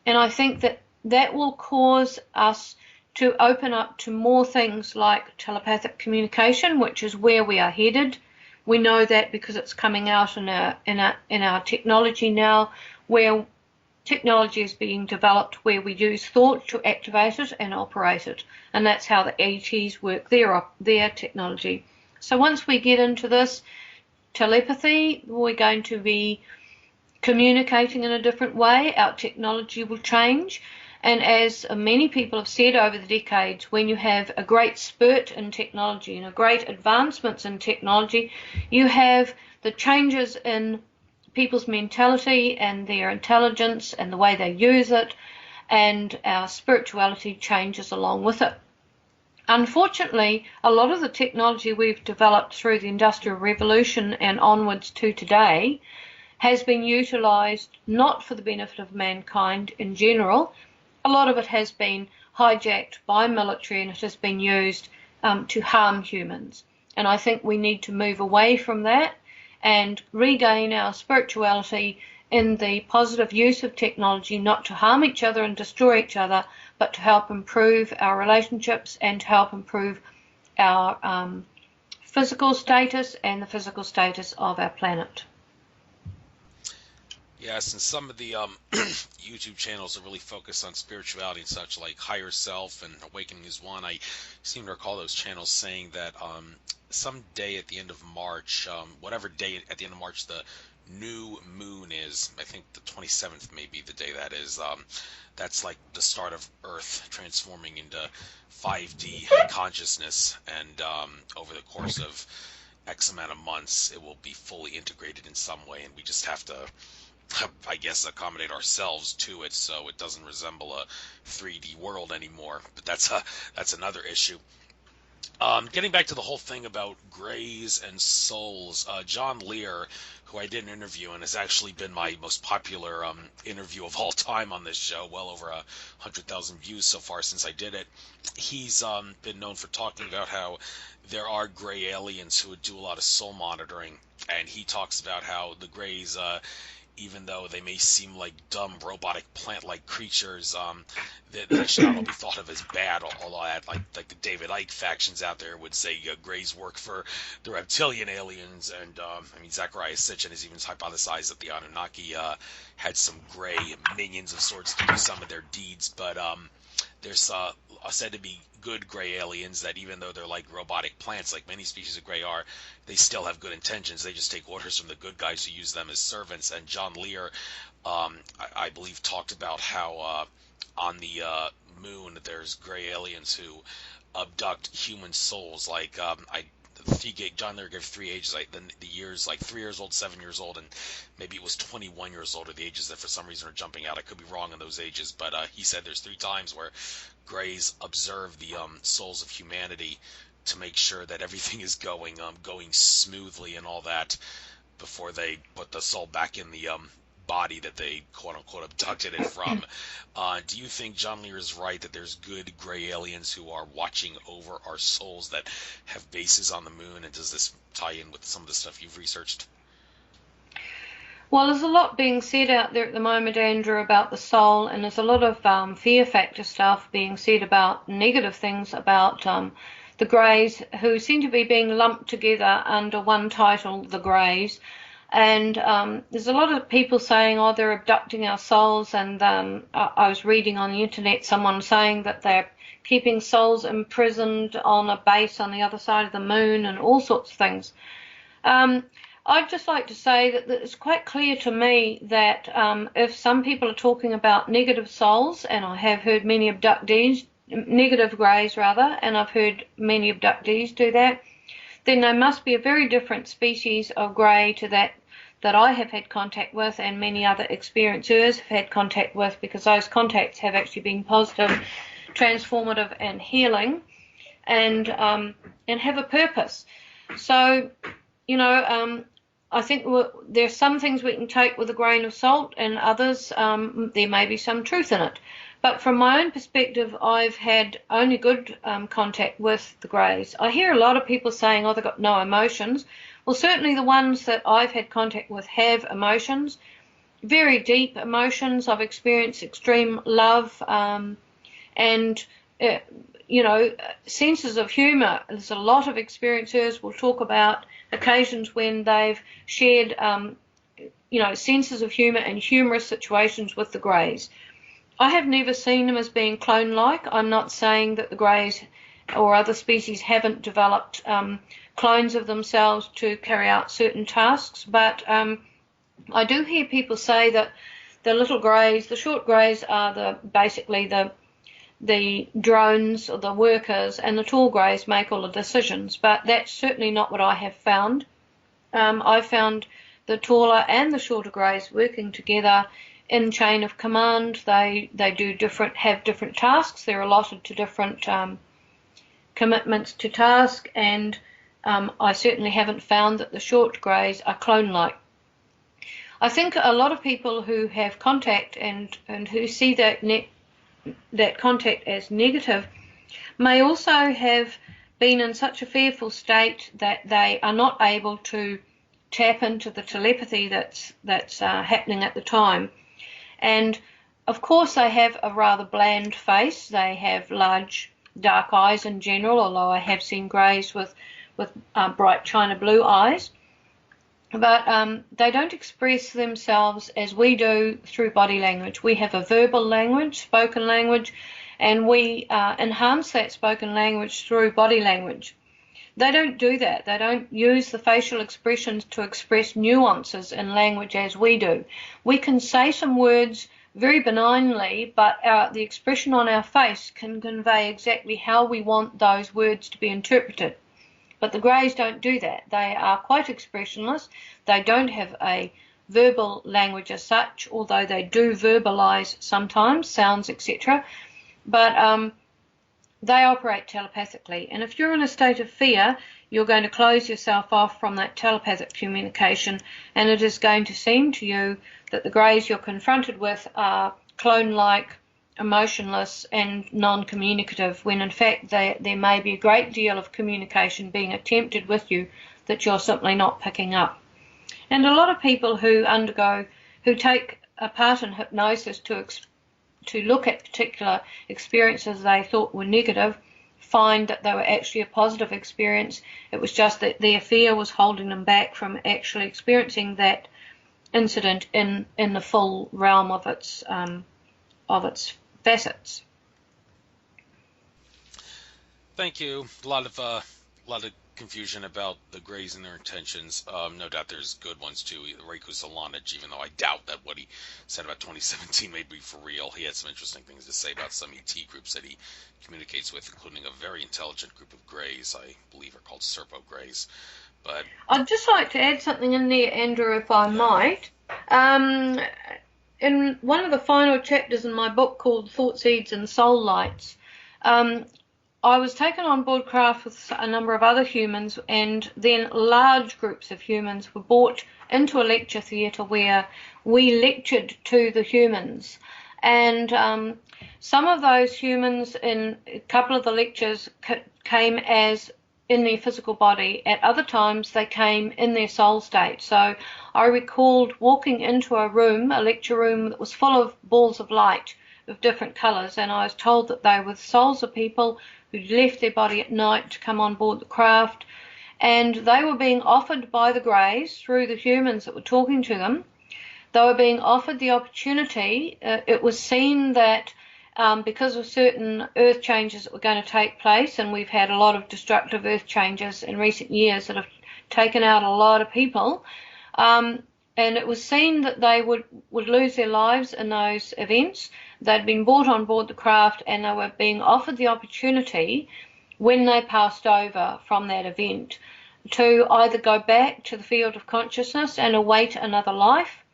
I think that will cause us to open up to more things like telepathic communication, which is where we are headed We know that because it's coming out in our technology now, where technology is being developed where we use thought to activate it and operate it, and that's how the ETs work their technology. So once we get into this telepathy, we're going to be communicating in a different way. Our technology will change, and as many people have said over the decades, when you have a great spurt in technology and a great advancements in technology, you have the changes in people's mentality and their intelligence and the way they use it, and our spirituality changes along with it. Unfortunately, a lot of the technology we've developed through the Industrial Revolution and onwards to today has been utilised not for the benefit of mankind in general. A lot of it has been hijacked by military, and it has been used to harm humans. And I think we need to move away from that and regain our spirituality in the positive use of technology, not to harm each other and destroy each other, but to help improve our relationships and to help improve our physical status and the physical status of our planet. Yes, and some of the YouTube channels are really focused on spirituality and such, like Higher Self and Awakening is One. I seem to recall those channels saying that some day at the end of March, whatever day at the end of March the new moon is, I think the 27th may be the day that is, that's like the start of Earth transforming into 5D consciousness, and over the course of X amount of months it will be fully integrated in some way, and we just have to, I guess, accommodate ourselves to it so it doesn't resemble a 3D world anymore. But that's another issue. Getting back to the whole thing about grays and souls, John Lear, who I did an interview and has actually been my most popular interview of all time on this show, well over 100,000 views so far since I did it. He's been known for talking about how there are gray aliens who would do a lot of soul monitoring, and he talks about how the grays, even though they may seem like dumb, robotic, plant-like creatures, they should not all be thought of as bad. Although, like the David Icke factions out there would say Greys work for the reptilian aliens, and I mean, Zachariah Sitchin has even hypothesized that the Anunnaki had some gray minions of sorts to do some of their deeds. But there's said to be good gray aliens that, even though they're like robotic plants, like many species of gray are, they still have good intentions. They just take orders from the good guys who use them as servants. And John Lear, I believe, talked about how on the moon there's gray aliens who abduct human souls. Like John Lear gave 3 ages, like the years, like 3 years old, 7 years old, and maybe it was 21 years old are the ages that for some reason are jumping out. I could be wrong on those ages, but he said there's 3 times where Greys observe the souls of humanity to make sure that everything is going smoothly and all that before they put the soul back in the body that they quote-unquote abducted it from. Do you think John Lear is right that there's good gray aliens who are watching over our souls that have bases on the moon, and does this tie in with some of the stuff you've researched? Well, there's a lot being said out there at the moment, Andrew, about the soul, and there's a lot of fear factor stuff being said about negative things about the Greys, who seem to be being lumped together under one title, the Greys. And there's a lot of people saying, oh, they're abducting our souls, and I was reading on the internet someone saying that they're keeping souls imprisoned on a base on the other side of the moon and all sorts of things. I'd just like to say that it's quite clear to me that if some people are talking about negative souls, and I have heard many abductees, negative Greys rather, and I've heard many abductees do that, then they must be a very different species of Grey to that I have had contact with, and many other experiencers have had contact with, because those contacts have actually been positive, transformative and healing, and have a purpose. So, you know, I think there's some things we can take with a grain of salt, and others there may be some truth in it. But from my own perspective, I've had only good contact with the Greys. I hear a lot of people saying, oh, they've got no emotions. Well, certainly the ones that I've had contact with have emotions, very deep emotions. I've experienced extreme love and, you know, senses of humour. There's a lot of experiencers will talk about occasions when they've shared, senses of humour and humorous situations with the greys. I have never seen them as being clone-like. I'm not saying that the greys or other species haven't developed clones of themselves to carry out certain tasks, but I do hear people say that the little greys, the short greys, are basically the drones or the workers, and the tall greys make all the decisions. But that's certainly not what I have found. I found the taller and the shorter greys working together in chain of command. They have different tasks. They're allotted to different commitments to task, and I certainly haven't found that the short greys are clone-like. I think a lot of people who have contact and who see that contact as negative may also have been in such a fearful state that they are not able to tap into the telepathy that's happening at the time. And of course they have a rather bland face. They have large dark eyes in general, although I have seen greys with bright china blue eyes. But they don't express themselves as we do through body language. We have a verbal language, spoken language, and we enhance that spoken language through body language. They don't do that. They don't use the facial expressions to express nuances in language as we do. We can say some words very benignly, but the expression on our face can convey exactly how we want those words to be interpreted. But the greys don't do that. They are quite expressionless. They don't have a verbal language as such, although they do verbalize sometimes, sounds, etc. But they operate telepathically. And if you're in a state of fear, you're going to close yourself off from that telepathic communication, and it is going to seem to you that the greys you're confronted with are clone-like, emotionless and non-communicative, when in fact there may be a great deal of communication being attempted with you that you're simply not picking up. And a lot of people who take a part in hypnosis to look at particular experiences they thought were negative find that they were actually a positive experience. It was just that their fear was holding them back from actually experiencing that incident in the full realm of its facets. Thank you. A lot of confusion about the greys and their intentions. No doubt there's good ones too. Reiku Solanich, even though I doubt that what he said about 2017 may be for real. He had some interesting things to say about some ET groups that he communicates with, including a very intelligent group of greys, I believe are called Serpo greys. But I'd just like to add something in there, Andrew, if I might. In one of the final chapters in my book called Thought Seeds and Soul Lights, I was taken on board craft with a number of other humans, and then large groups of humans were brought into a lecture theatre where we lectured to the humans. And some of those humans in a couple of the lectures came as in their physical body. At other times they came in their soul state. So I recalled walking into a lecture room that was full of balls of light of different colours, and I was told that they were the souls of people who'd left their body at night to come on board the craft, and they were being offered by the greys through the humans that were talking to them. They were being offered the opportunity. It was seen that because of certain earth changes that were going to take place, and we've had a lot of destructive earth changes in recent years that have taken out a lot of people, and it was seen that they would lose their lives in those events. They'd been brought on board the craft, and they were being offered the opportunity when they passed over from that event to either go back to the field of consciousness and await another life,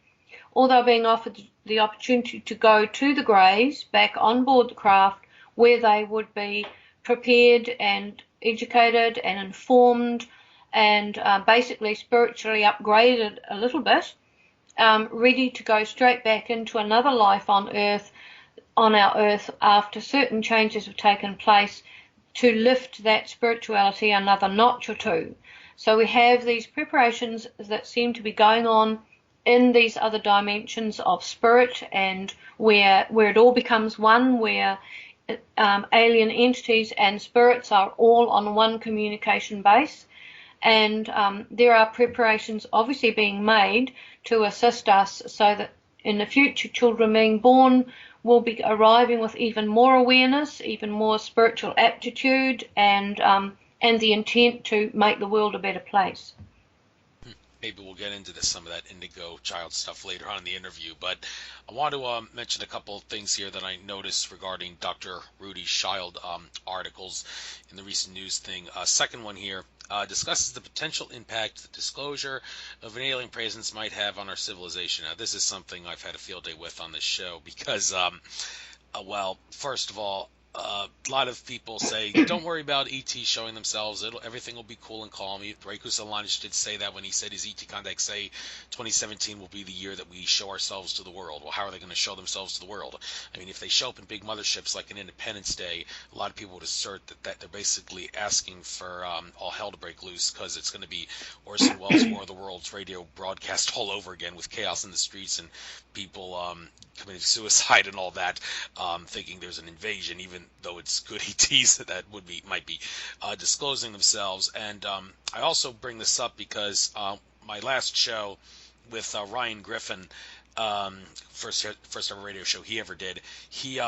or they were being offered the opportunity to go to the greys back on board the craft, where they would be prepared and educated and informed and basically spiritually upgraded a little bit, ready to go straight back into another life on our earth after certain changes have taken place, to lift that spirituality another notch or two. So we have these preparations that seem to be going on in these other dimensions of spirit, and where it all becomes one, where alien entities and spirits are all on one communication base. And there are preparations obviously being made to assist us so that in the future children being born will be arriving with even more awareness, even more spiritual aptitude, and the intent to make the world a better place. Maybe we'll get into some of that indigo child stuff later on in the interview, but I want to mention a couple of things here that I noticed regarding Dr. Rudy Child articles in the recent news thing. Second one here discusses the potential impact the disclosure of an alien presence might have on our civilization. Now, this is something I've had a field day with on this show because, well, first of all, a lot of people say, don't worry about ET showing themselves. Everything will be cool and calm. Reiku Solanich did say that when he said his ET contacts say 2017 will be the year that we show ourselves to the world. Well, how are they going to show themselves to the world? I mean, if they show up in big motherships like an Independence Day, a lot of people would assert that they're basically asking for all hell to break loose because it's going to be Orson Welles' War of the Worlds radio broadcast all over again with chaos in the streets and people committing suicide and all that, thinking there's an invasion, even though it's good ETs that might be disclosing themselves. And I also bring this up because my last show with Ryan Griffin, first ever radio show he ever did, he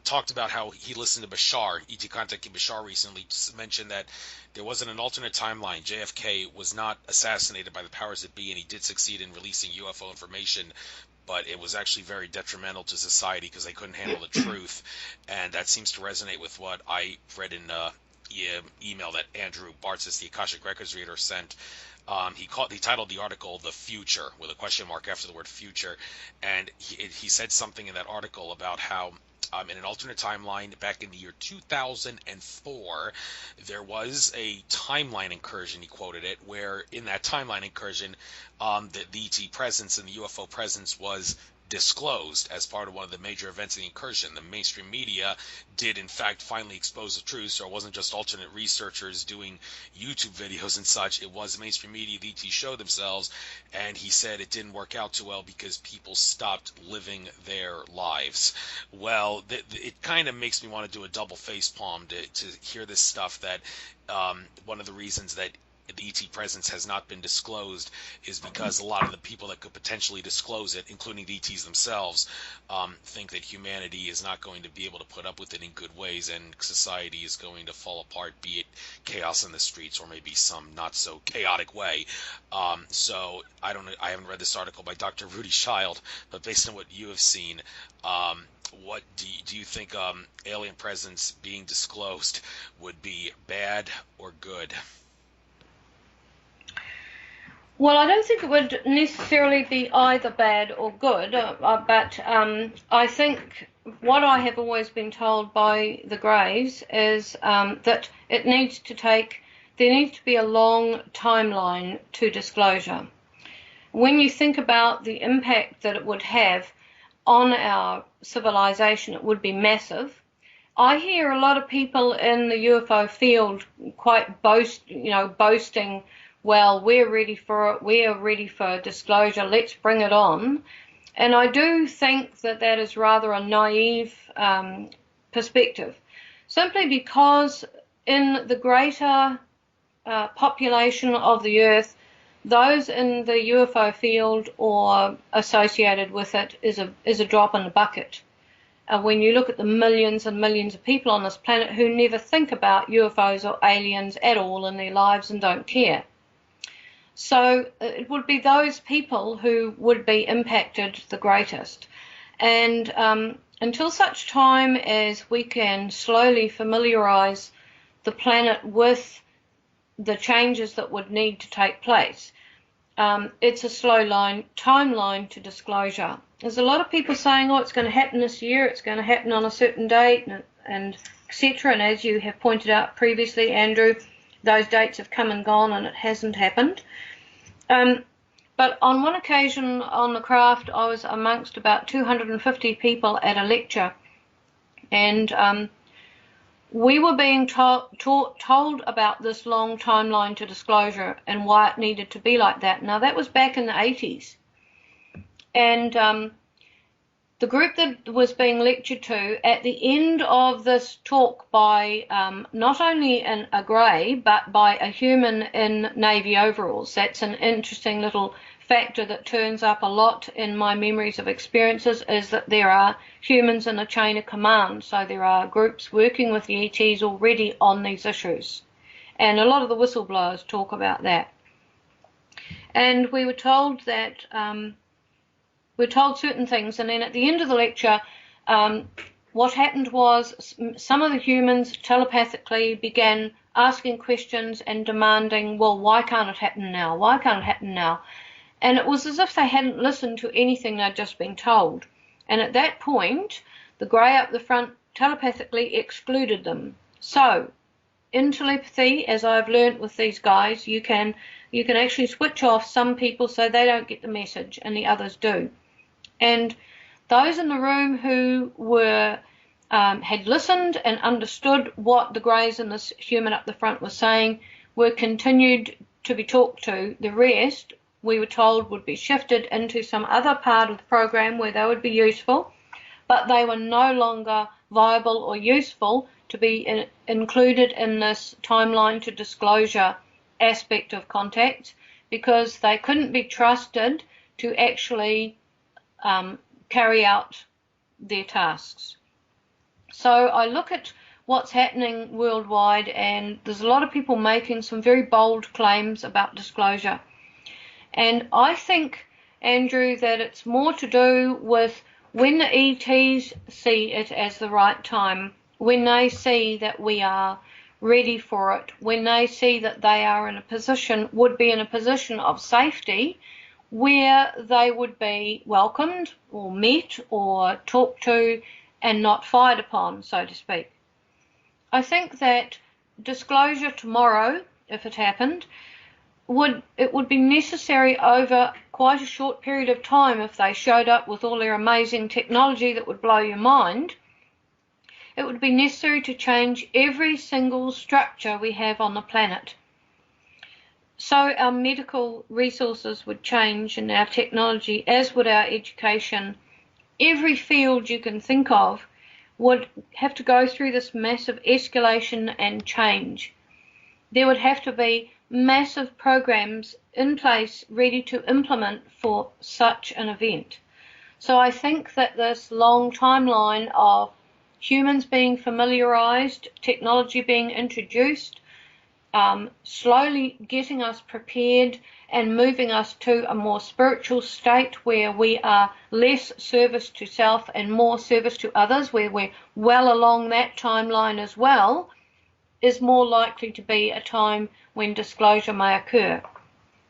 talked about how he listened to Bashar, ET contacting Bashar recently, mentioned that there wasn't an alternate timeline. JFK was not assassinated by the powers that be, and he did succeed in releasing UFO information, but it was actually very detrimental to society because they couldn't handle the truth. And that seems to resonate with what I read in email that Andrew Bartzis, the Akashic Records reader, sent. He titled the article "The Future" with a question mark after the word "future," and he said something in that article about how in an alternate timeline back in the year 2004, there was a timeline incursion, he quoted it, where in that timeline incursion, the ET presence and the UFO presence was disclosed as part of one of the major events of the incursion. The mainstream media did in fact finally expose the truth, so it wasn't just alternate researchers doing YouTube videos and such. It was the mainstream media. The ET showed themselves, and he said it didn't work out too well because people stopped living their lives. Well, it kind of makes me want to do a double face palm to hear this stuff, that one of the reasons that the ET presence has not been disclosed is because a lot of the people that could potentially disclose it, including the ETs themselves, think that humanity is not going to be able to put up with it in good ways, and society is going to fall apart, be it chaos in the streets or maybe some not so chaotic way. So I don't know. I haven't read this article by Dr. Rudy Child, but based on what you have seen, what do you think alien presence being disclosed would be bad or good? Well, I don't think it would necessarily be either bad or good, but I think what I have always been told by the Greys is that there needs to be a long timeline to disclosure. When you think about the impact that it would have on our civilization, it would be massive. I hear a lot of people in the UFO field quite boasting, well, we're ready for it, we are ready for disclosure, let's bring it on. And I do think that that is rather a naive perspective, simply because in the greater population of the Earth, those in the UFO field or associated with it is a drop in the bucket. When you look at the millions and millions of people on this planet who never think about UFOs or aliens at all in their lives and don't care. So it would be those people who would be impacted the greatest. And until such time as we can slowly familiarize the planet with the changes that would need to take place, it's a slow timeline to disclosure. There's a lot of people saying, oh, it's going to happen this year, it's going to happen on a certain date, and etc. And as you have pointed out previously, Andrew, those dates have come and gone and it hasn't happened. But on one occasion on the craft, I was amongst about 250 people at a lecture, and we were being told about this long timeline to disclosure and why it needed to be like that. Now, that was back in the 80s. And the group that was being lectured to, at the end of this talk by not only a grey, but by a human in navy overalls. That's an interesting little factor that turns up a lot in my memories of experiences, is that there are humans in a chain of command. So there are groups working with the ETs already on these issues. And a lot of the whistleblowers talk about that. And we were told that we're told certain things, and then at the end of the lecture, what happened was some of the humans telepathically began asking questions and demanding, well, why can't it happen now? Why can't it happen now? And it was as if they hadn't listened to anything they'd just been told. And at that point, the grey up the front telepathically excluded them. So, in telepathy, as I've learnt with these guys, you can actually switch off some people so they don't get the message and the others do. And those in the room who were had listened and understood what the greys and this human up the front was saying were continued to be talked to. The rest, we were told, would be shifted into some other part of the program where they would be useful, but they were no longer viable or useful to be included in this timeline to disclosure aspect of contact, because they couldn't be trusted to actually carry out their tasks. So I look at what's happening worldwide, and there's a lot of people making some very bold claims about disclosure. And I think, Andrew, that it's more to do with when the ETs see it as the right time, when they see that we are ready for it, when they see that they are in a position, would be in a position of safety, where they would be welcomed or met or talked to and not fired upon, so to speak. I think that disclosure tomorrow, if it happened, would be necessary over quite a short period of time. If they showed up with all their amazing technology that would blow your mind, it would be necessary to change every single structure we have on the planet. So our medical resources would change and our technology, as would our education. Every field you can think of would have to go through this massive escalation and change. There would have to be massive programs in place ready to implement for such an event. So I think that this long timeline of humans being familiarized, technology being introduced, slowly getting us prepared and moving us to a more spiritual state where we are less service to self and more service to others, where we're well along that timeline as well, is more likely to be a time when disclosure may occur.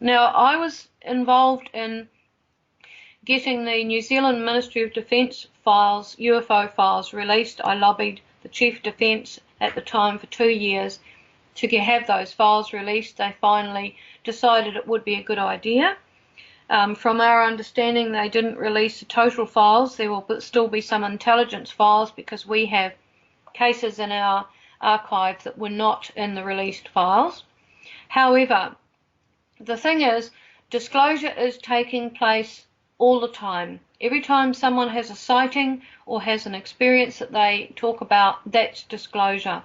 Now, I was involved in getting the New Zealand Ministry of Defence files, UFO files, released. I lobbied the Chief of Defence at the time for 2 years to have those files released. They finally decided it would be a good idea. From our understanding, they didn't release the total files. There will still be some intelligence files because we have cases in our archive that were not in the released files. However, the thing is, disclosure is taking place all the time. Every time someone has a sighting or has an experience that they talk about, that's disclosure.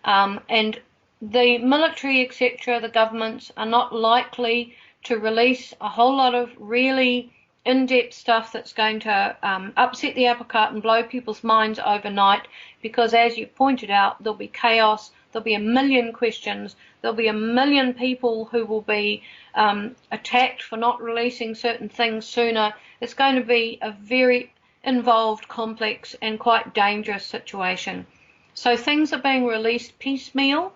And the military, etc., the governments are not likely to release a whole lot of really in-depth stuff that's going to upset the apple cart and blow people's minds overnight, because as you pointed out, there'll be chaos, there'll be a million questions, there'll be a million people who will be attacked for not releasing certain things sooner. It's going to be a very involved, complex and quite dangerous situation. So things are being released piecemeal,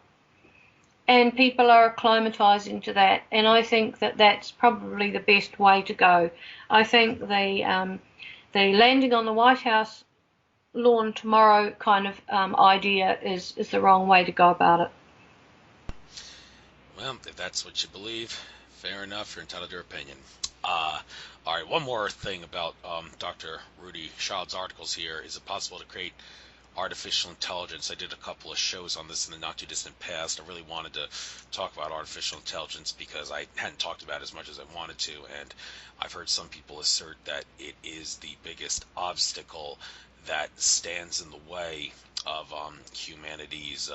and people are acclimatizing to that, and I think that that's probably the best way to go. I think the landing on the White House lawn tomorrow kind of idea is the wrong way to go about it. Well, if that's what you believe, fair enough, you're entitled to your opinion. All right, one more thing about Dr. Rudy Schaub's articles here. Is it possible to create artificial intelligence. I did a couple of shows on this in the not too distant past. I really wanted to talk about artificial intelligence because I hadn't talked about it as much as I wanted to, and I've heard some people assert that it is the biggest obstacle that stands in the way of humanity's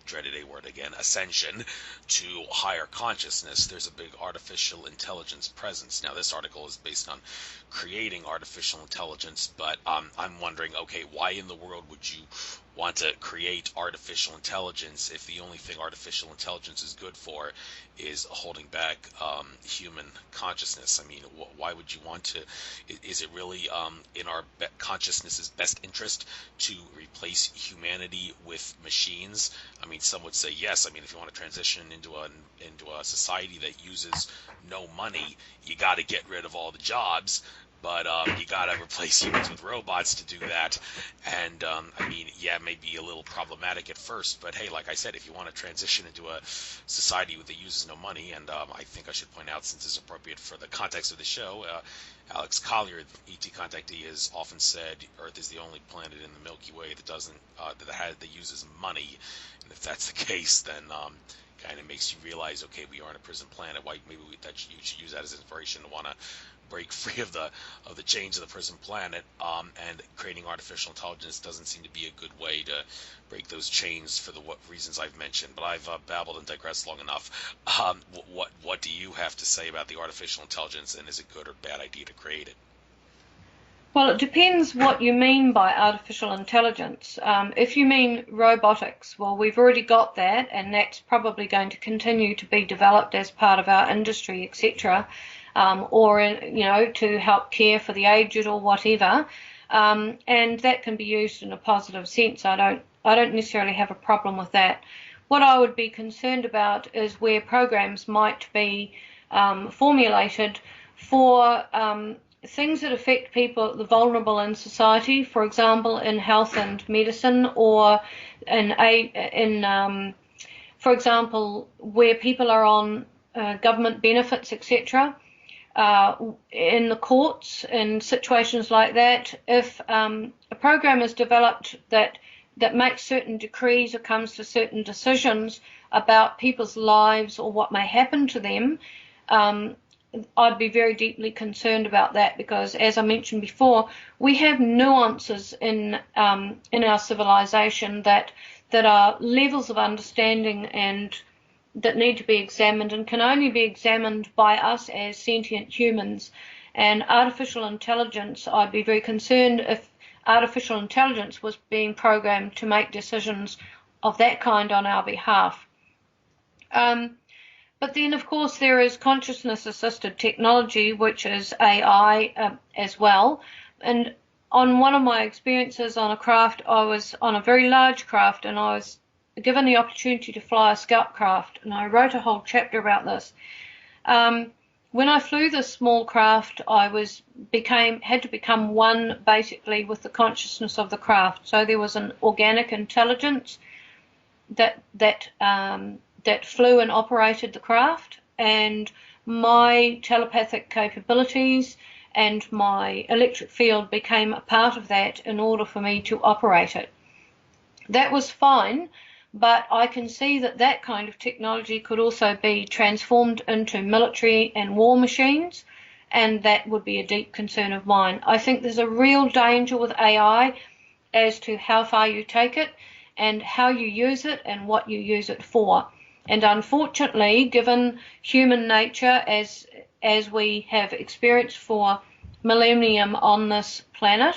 dreaded A word again, ascension to higher consciousness. There's a big artificial intelligence presence. Now, this article is based on creating artificial intelligence, but I'm wondering, okay, why in the world would you want to create artificial intelligence if the only thing artificial intelligence is good for is holding back human consciousness? I mean, why would you want to? Is it really in our consciousness's best interest to replace humanity with machines? I mean, some would say yes. I mean, if you want to transition into a society that uses no money, you got to get rid of all the jobs. But you got to replace humans with robots to do that. And, I mean, yeah, it may be a little problematic at first, but hey, like I said, if you want to transition into a society that uses no money, and I think I should point out, since it's appropriate for the context of the show, Alex Collier, ET contactee, has often said Earth is the only planet in the Milky Way that doesn't that uses money. And if that's the case, then kind of makes you realize, okay, we are on a prison planet. Why maybe you should use that as inspiration to want to break free of the chains of the prison planet, and creating artificial intelligence doesn't seem to be a good way to break those chains for the reasons I've mentioned. But I've babbled and digressed long enough. What do you have to say about the artificial intelligence, and is it good or bad idea to create it? Well, it depends what you mean by artificial intelligence. If you mean robotics, well, we've already got that, and that's probably going to continue to be developed as part of our industry, etc., or to help care for the aged or whatever, and that can be used in a positive sense. I don't necessarily have a problem with that. What I would be concerned about is where programs might be formulated for things that affect people, the vulnerable in society, for example, in health and medicine, or for example, where people are on government benefits, etc. In the courts, in situations like that, if a program is developed that makes certain decrees or comes to certain decisions about people's lives or what may happen to them, I'd be very deeply concerned about that, because, as I mentioned before, we have nuances in our civilization that are levels of understanding and that need to be examined, and can only be examined by us as sentient humans. And artificial intelligence, I'd be very concerned if artificial intelligence was being programmed to make decisions of that kind on our behalf. But then, of course, there is consciousness-assisted technology, which is AI as well. And on one of my experiences on a craft, I was on a very large craft, and I was given the opportunity to fly a scout craft, and I wrote a whole chapter about this. When I flew this small craft, I had to become one basically with the consciousness of the craft. So there was an organic intelligence that flew and operated the craft, and my telepathic capabilities and my electric field became a part of that in order for me to operate it. That was fine, but I can see that kind of technology could also be transformed into military and war machines, and that would be a deep concern of mine. I think there's a real danger with AI as to how far you take it and how you use it and what you use it for. And unfortunately, given human nature as we have experienced for millennium on this planet,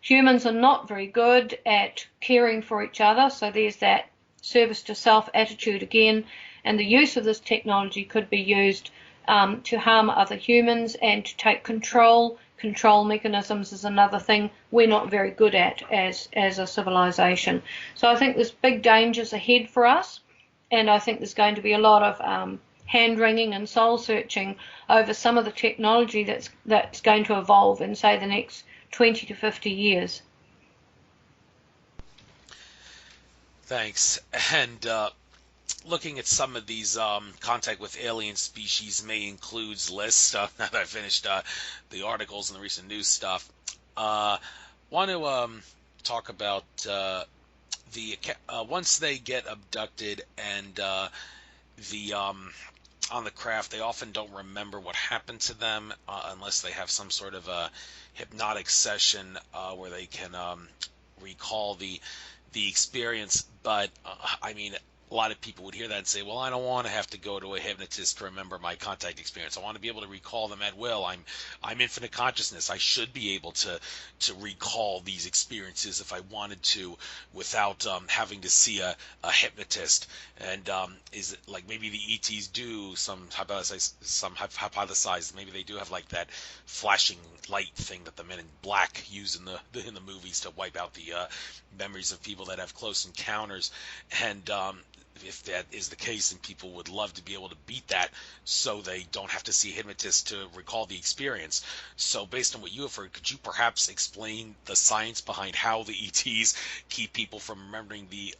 humans are not very good at caring for each other. So there's that service to self attitude again, and the use of this technology could be used to harm other humans and to take control. Control mechanisms is another thing we're not very good at as a civilization. So I think there's big dangers ahead for us. And I think there's going to be a lot of hand-wringing and soul-searching over some of the technology that's going to evolve in, say, the next 20 to 50 years. Thanks. And looking at some of these contact with alien species may include lists, now that I finished the articles and the recent news stuff, want to talk about once they get abducted and the on the craft, they often don't remember what happened to them unless they have some sort of a hypnotic session where they can recall the experience. But I mean, a lot of people would hear that and say, well, I don't want to have to go to a hypnotist to remember my contact experience. I want to be able to recall them at will. I'm infinite consciousness. I should be able to recall these experiences if I wanted to without having to see a hypnotist. And is it like maybe the ETs do some hypothesize maybe they do have like that flashing light thing that the Men in Black use in the movies to wipe out the memories of people that have close encounters. And if that is the case, and people would love to be able to beat that so they don't have to see a hypnotist to recall the experience. So based on what you have heard, could you perhaps explain the science behind how the ETs keep people from remembering the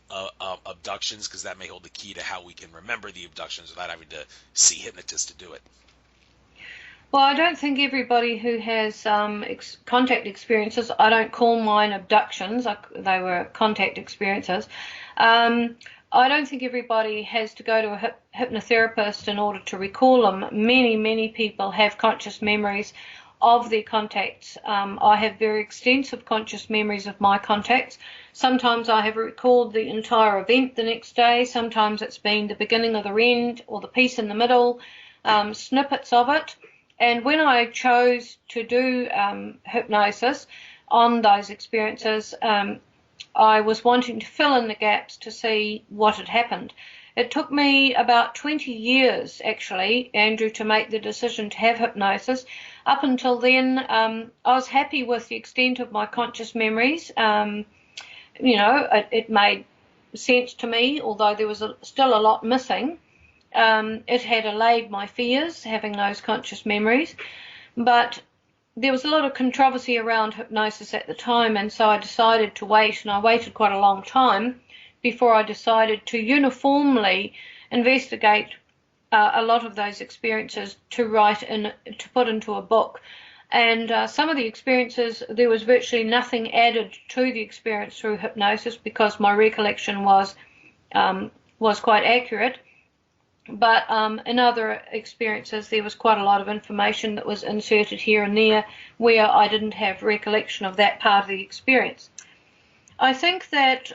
abductions? Because that may hold the key to how we can remember the abductions without having to see hypnotists to do it. Well, I don't think everybody who has contact experiences, I don't call mine abductions, they were contact experiences. I don't think everybody has to go to a hypnotherapist in order to recall them. Many, many people have conscious memories of their contacts. I have very extensive conscious memories of my contacts. Sometimes I have recalled the entire event the next day. Sometimes it's been the beginning of the end or the piece in the middle, snippets of it. And when I chose to do hypnosis on those experiences, I was wanting to fill in the gaps to see what had happened. It took me about 20 years, actually, Andrew, to make the decision to have hypnosis. Up until then, I was happy with the extent of my conscious memories. It made sense to me, although there was still a lot missing. It had allayed my fears, having those conscious memories. But there was a lot of controversy around hypnosis at the time, and so I decided to wait, and I waited quite a long time before I decided to uniformly investigate a lot of those experiences to put into a book. And some of the experiences, there was virtually nothing added to the experience through hypnosis because my recollection was quite accurate. But in other experiences, there was quite a lot of information that was inserted here and there where I didn't have recollection of that part of the experience. I think that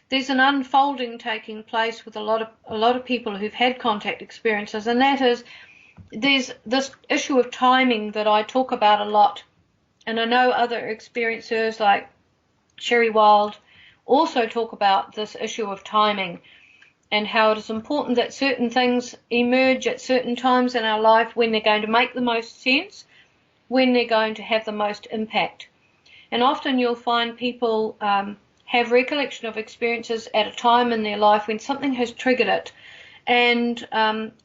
there's an unfolding taking place with a lot of people who've had contact experiences, and that is there's this issue of timing that I talk about a lot. And I know other experiencers like Sherry Wild also talk about this issue of timing, and how it is important that certain things emerge at certain times in our life when they're going to make the most sense, when they're going to have the most impact. And often you'll find people have recollection of experiences at a time in their life when something has triggered it, and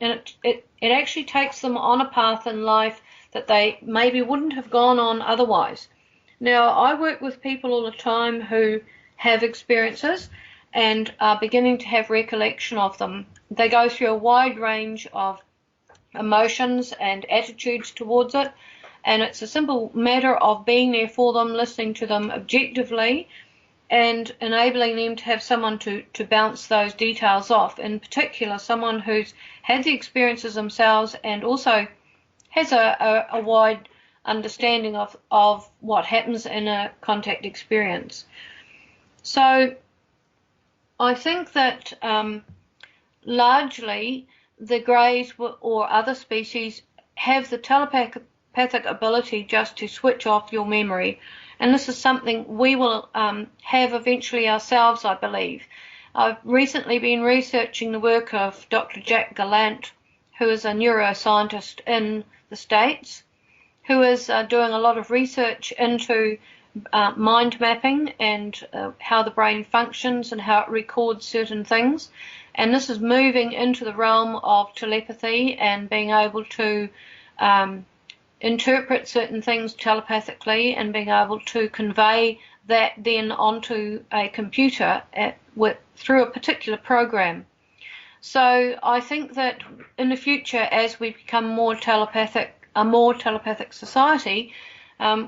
it actually takes them on a path in life that they maybe wouldn't have gone on otherwise. Now, I work with people all the time who have experiences and are beginning to have recollection of them. They go through a wide range of emotions and attitudes towards it, and it's a simple matter of being there for them, listening to them objectively, and enabling them to have someone to bounce those details off, in particular someone who's had the experiences themselves and also has a wide understanding of what happens in a contact experience. So I think that largely the greys or other species have the telepathic ability just to switch off your memory, and this is something we will have eventually ourselves, I believe. I've recently been researching the work of Dr. Jack Gallant, who is a neuroscientist in the States, who is doing a lot of research into mind mapping and how the brain functions and how it records certain things. And this is moving into the realm of telepathy and being able to interpret certain things telepathically and being able to convey that then onto a computer through a particular program. So I think that in the future, as we become a more telepathic society,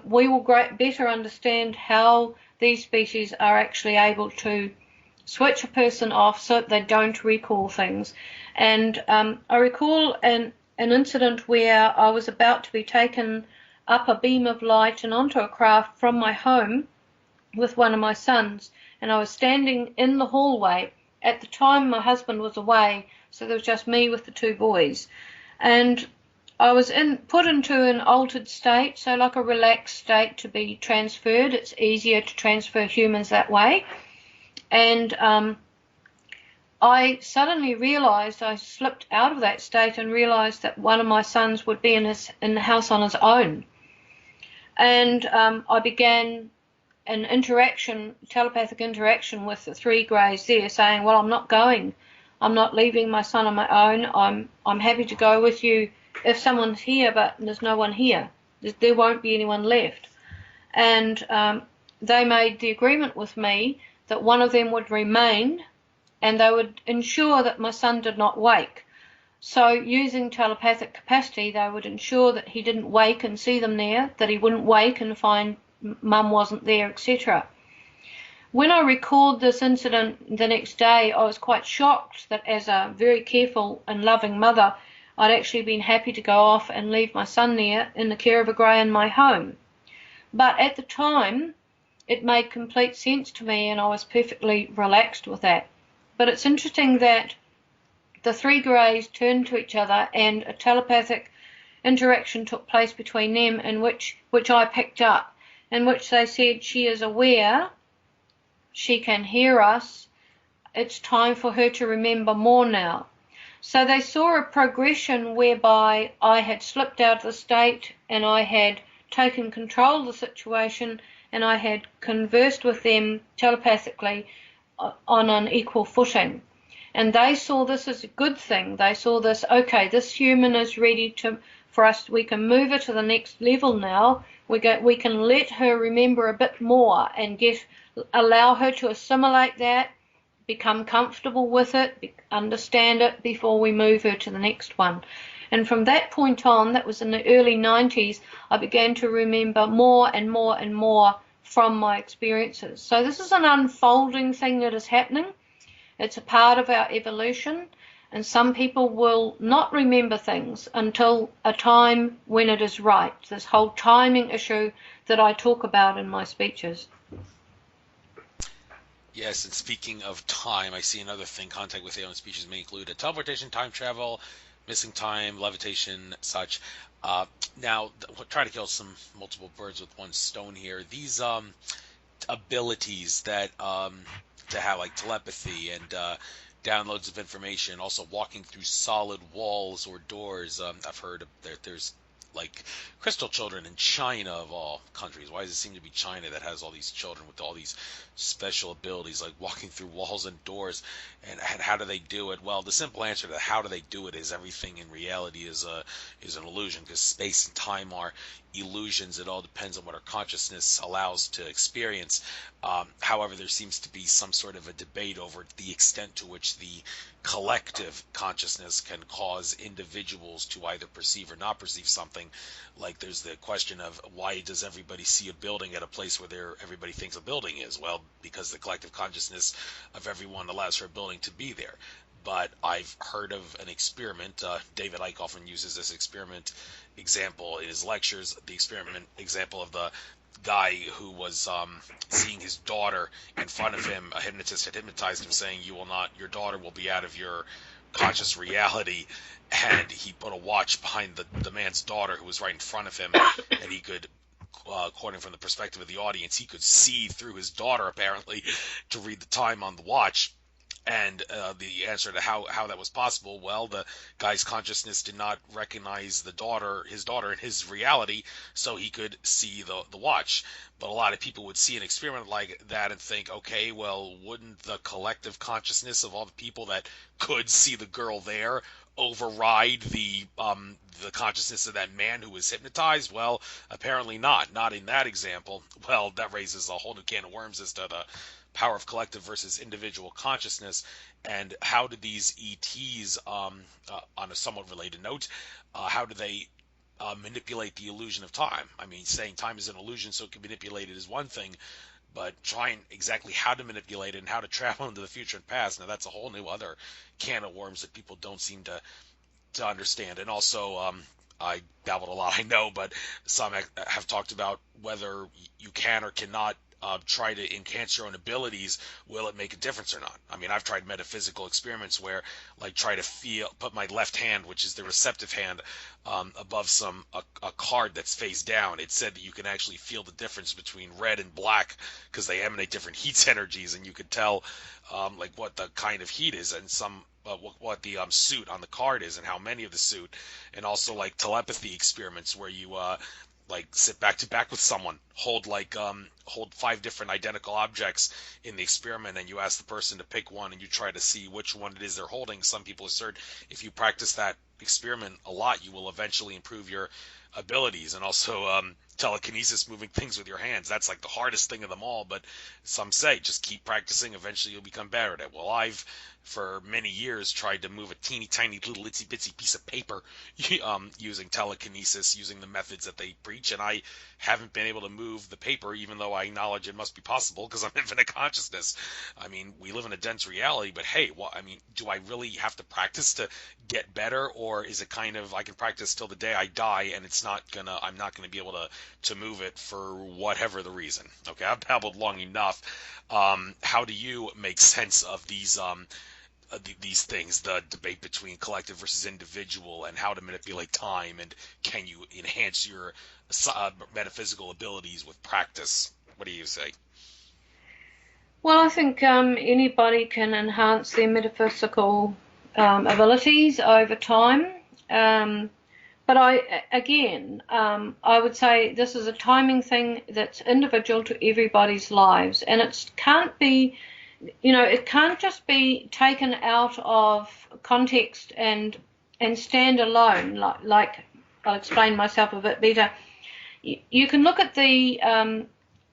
we will better understand how these species are actually able to switch a person off so that they don't recall things. And I recall an incident where I was about to be taken up a beam of light and onto a craft from my home with one of my sons, and I was standing in the hallway. At the time, my husband was away, so there was just me with the two boys, and I was put into an altered state, so like a relaxed state to be transferred. It's easier to transfer humans that way. And I suddenly realized, I slipped out of that state and realized that one of my sons would be in the house on his own. And I began an telepathic interaction with the three greys there, saying, well, I'm not going. I'm not leaving my son on my own. I'm happy to go with you if someone's here, but there's no one here. There won't be anyone left. And they made the agreement with me that one of them would remain and they would ensure that my son did not wake. So using telepathic capacity, they would ensure that he didn't wake and see them there, that he wouldn't wake and find mum wasn't there, etc. When I recalled this incident the next day, I was quite shocked that as a very careful and loving mother, I'd actually been happy to go off and leave my son there in the care of a grey in my home. But at the time, it made complete sense to me and I was perfectly relaxed with that. But it's interesting that the three greys turned to each other and a telepathic interaction took place between them, in which I picked up, in which they said, she is aware, she can hear us, it's time for her to remember more now. So they saw a progression whereby I had slipped out of the state and I had taken control of the situation and I had conversed with them telepathically on an equal footing. And they saw this as a good thing. They saw this, okay, this human is ready for us, we can move her to the next level now. We can let her remember a bit more and allow her to assimilate that, become comfortable with it, understand it before we move her to the next one. And from that point on, that was in the early 90s, I began to remember more and more and more from my experiences. So this is an unfolding thing that is happening. It's a part of our evolution, and some people will not remember things until a time when it is right. This whole timing issue that I talk about in my speeches. Yes, and speaking of time, I see another thing. Contact with alien species may include a teleportation, time travel, missing time, levitation, such. Now, try to kill some multiple birds with one stone here. These abilities that to have like telepathy and downloads of information, also walking through solid walls or doors. I've heard there's like crystal children in China of all countries. Why does it seem to be China that has all these children with all these special abilities, like walking through walls and doors? And how do they do it? Well, the simple answer to how do they do it is everything in reality is an illusion, because space and time are illusions. It all depends on what our consciousness allows to experience. However, there seems to be some sort of a debate over the extent to which the collective consciousness can cause individuals to either perceive or not perceive something. Like there's the question of why does everybody see a building at a place where everybody thinks a building is? Well, because the collective consciousness of everyone allows for a building to be there. But I've heard of an experiment. David Icke often uses this experiment example in his lectures. The experiment example of the guy who was seeing his daughter in front of him. A hypnotist had hypnotized him, saying, your daughter will be out of your conscious reality. And he put a watch behind the man's daughter who was right in front of him, and he could, according from the perspective of the audience, he could see through his daughter apparently to read the time on the watch. And the answer to how that was possible, well, the guy's consciousness did not recognize his daughter in his reality, so he could see the watch. But a lot of people would see an experiment like that and think, okay, well, wouldn't the collective consciousness of all the people that could see the girl there override the consciousness of that man who was hypnotized? Well, apparently not. Not in that example. Well, that raises a whole new can of worms as to the power of collective versus individual consciousness, and how do these ETs, on a somewhat related note, how do they manipulate the illusion of time? I mean, saying time is an illusion so it can be manipulated is one thing, but trying exactly how to manipulate it and how to travel into the future and past, now that's a whole new other can of worms that people don't seem to understand. And also, I babbled a lot, I know, but some have talked about whether you can or cannot try to enhance your own abilities. Will it make a difference or not? I mean, I've tried metaphysical experiments where, like, try to put my left hand, which is the receptive hand, above a card that's face down. It said that you can actually feel the difference between red and black because they emanate different heat energies, and you could tell like what the kind of heat is, and what the suit on the card is, and how many of the suit, and also like telepathy experiments where you like sit back to back with someone, hold 5 different identical objects in the experiment, and you ask the person to pick one, and you try to see which one it is they're holding. Some people assert if you practice that experiment a lot, you will eventually improve your abilities. And also telekinesis, moving things with your hands, that's like the hardest thing of them all, but some say just keep practicing, eventually you'll become better at it. Well, I've for many years tried to move a teeny tiny little itsy bitsy piece of paper using telekinesis, using the methods that they preach, and I haven't been able to move the paper, even though I acknowledge it must be possible because I'm infinite consciousness. I mean, we live in a dense reality, but hey, well, I mean, do I really have to practice to get better, or is it kind of I can practice till the day I die, and I'm not gonna be able to move it for whatever the reason? Okay, I've babbled long enough. How do you make sense of these things, the debate between collective versus individual, and how to manipulate time, and can you enhance your metaphysical abilities with practice? What do you say? Well, I think anybody can enhance their metaphysical abilities over time. But I would say this is a timing thing that's individual to everybody's lives, and it can't be, it can't just be taken out of context and stand alone. Like I'll explain myself a bit better. You can look at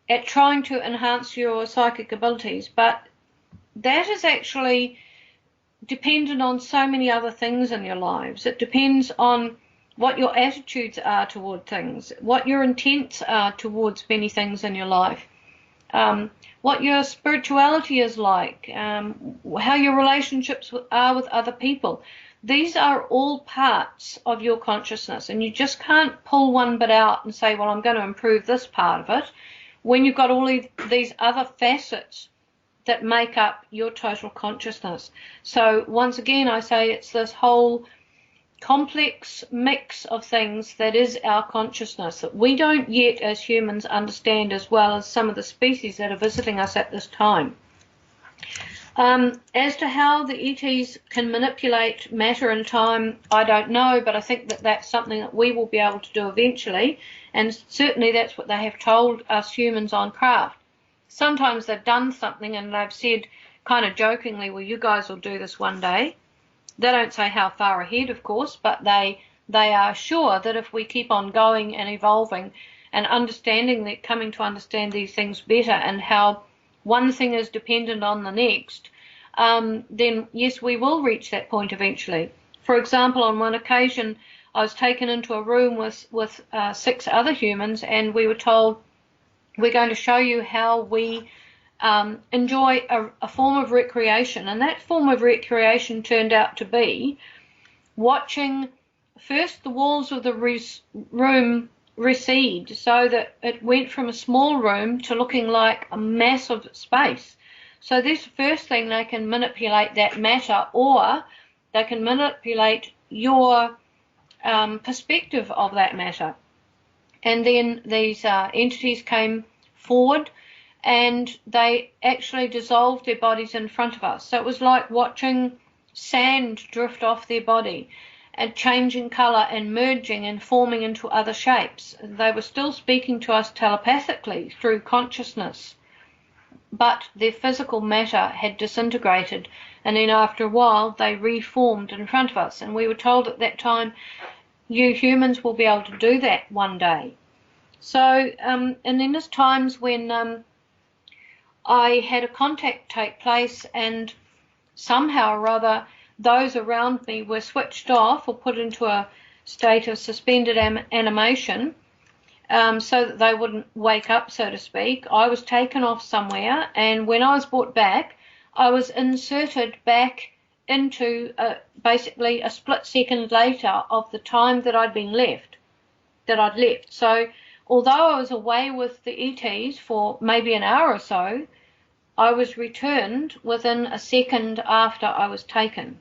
at trying to enhance your psychic abilities, but that is actually dependent on so many other things in your lives. It depends on what your attitudes are toward things, what your intents are towards many things in your life, what your spirituality is like, how your relationships are with other people. These are all parts of your consciousness, and you just can't pull one bit out and say, well, I'm going to improve this part of it, when you've got all these other facets that make up your total consciousness. So once again, I say it's this whole complex mix of things that is our consciousness that we don't yet as humans understand as well as some of the species that are visiting us at this time. As to how the ETs can manipulate matter and time, I don't know, but I think that that's something that we will be able to do eventually, and certainly that's what they have told us humans on craft. Sometimes they've done something and they've said kind of jokingly, well, you guys will do this one day. They don't say how far ahead, of course, but they are sure that if we keep on going and evolving and coming to understand these things better, and how one thing is dependent on the next, then yes, we will reach that point eventually. For example, on one occasion, I was taken into a room with 6 other humans, and we were told, we're going to show you how we enjoy a form of recreation. And that form of recreation turned out to be watching first the walls of the room recede, so that it went from a small room to looking like a massive space. So this first thing, they can manipulate that matter, or they can manipulate your perspective of that matter. And then these entities came forward, and they actually dissolved their bodies in front of us. So it was like watching sand drift off their body and changing colour and merging and forming into other shapes. They were still speaking to us telepathically through consciousness, but their physical matter had disintegrated, and then after a while they reformed in front of us. And we were told at that time, you humans will be able to do that one day. So, and then there's times when I had a contact take place, and somehow or other those around me were switched off or put into a state of suspended animation, so that they wouldn't wake up, so to speak. I was taken off somewhere, and when I was brought back, I was inserted back into basically a split second later of the time that I'd left. So although I was away with the ETs for maybe an hour or so, I was returned within a second after I was taken.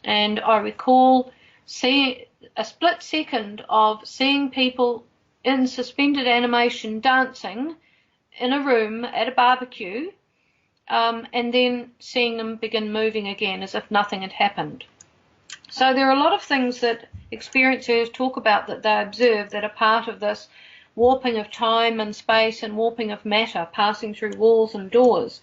And I recall seeing a split second of seeing people in suspended animation dancing in a room at a barbecue, and then seeing them begin moving again as if nothing had happened. So there are a lot of things that experiencers talk about that they observe that are part of this warping of time and space and warping of matter, passing through walls and doors.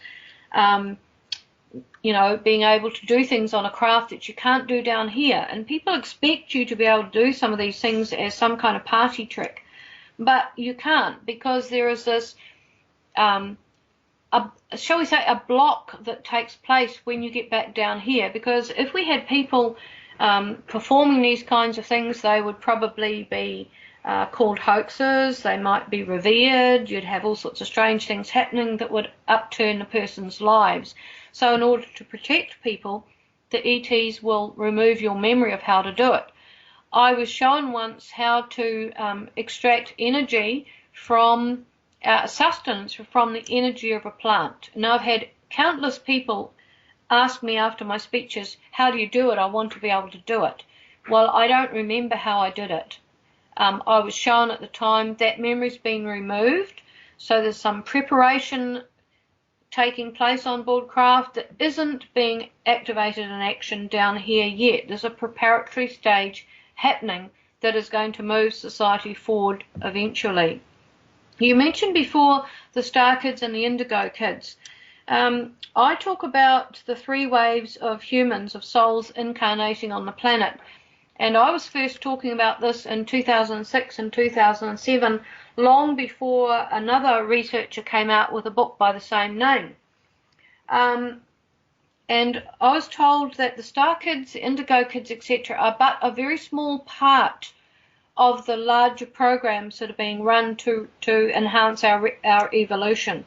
Being able to do things on a craft that you can't do down here. And people expect you to be able to do some of these things as some kind of party trick. But you can't, because there is this, shall we say, a block that takes place when you get back down here. Because if we had people performing these kinds of things, they would probably be called hoaxes. They might be revered. You'd have all sorts of strange things happening that would upturn a person's lives. So in order to protect people, the ETs will remove your memory of how to do it. I was shown once how to extract energy from sustenance from the energy of a plant. Now, I've had countless people ask me after my speeches, how do you do it? I want to be able to do it. Well, I don't remember how I did it. I was shown at the time that memory's been removed, so there's some preparation taking place on board craft that isn't being activated in action down here yet. There's a preparatory stage happening that is going to move society forward eventually. You mentioned before the Star Kids and the Indigo Kids. I talk about the 3 waves of humans, of souls incarnating on the planet. And I was first talking about this in 2006 and 2007, long before another researcher came out with a book by the same name. And I was told that the Star Kids, Indigo Kids, etc. are but a very small part of the larger programs that are being run to enhance our evolution.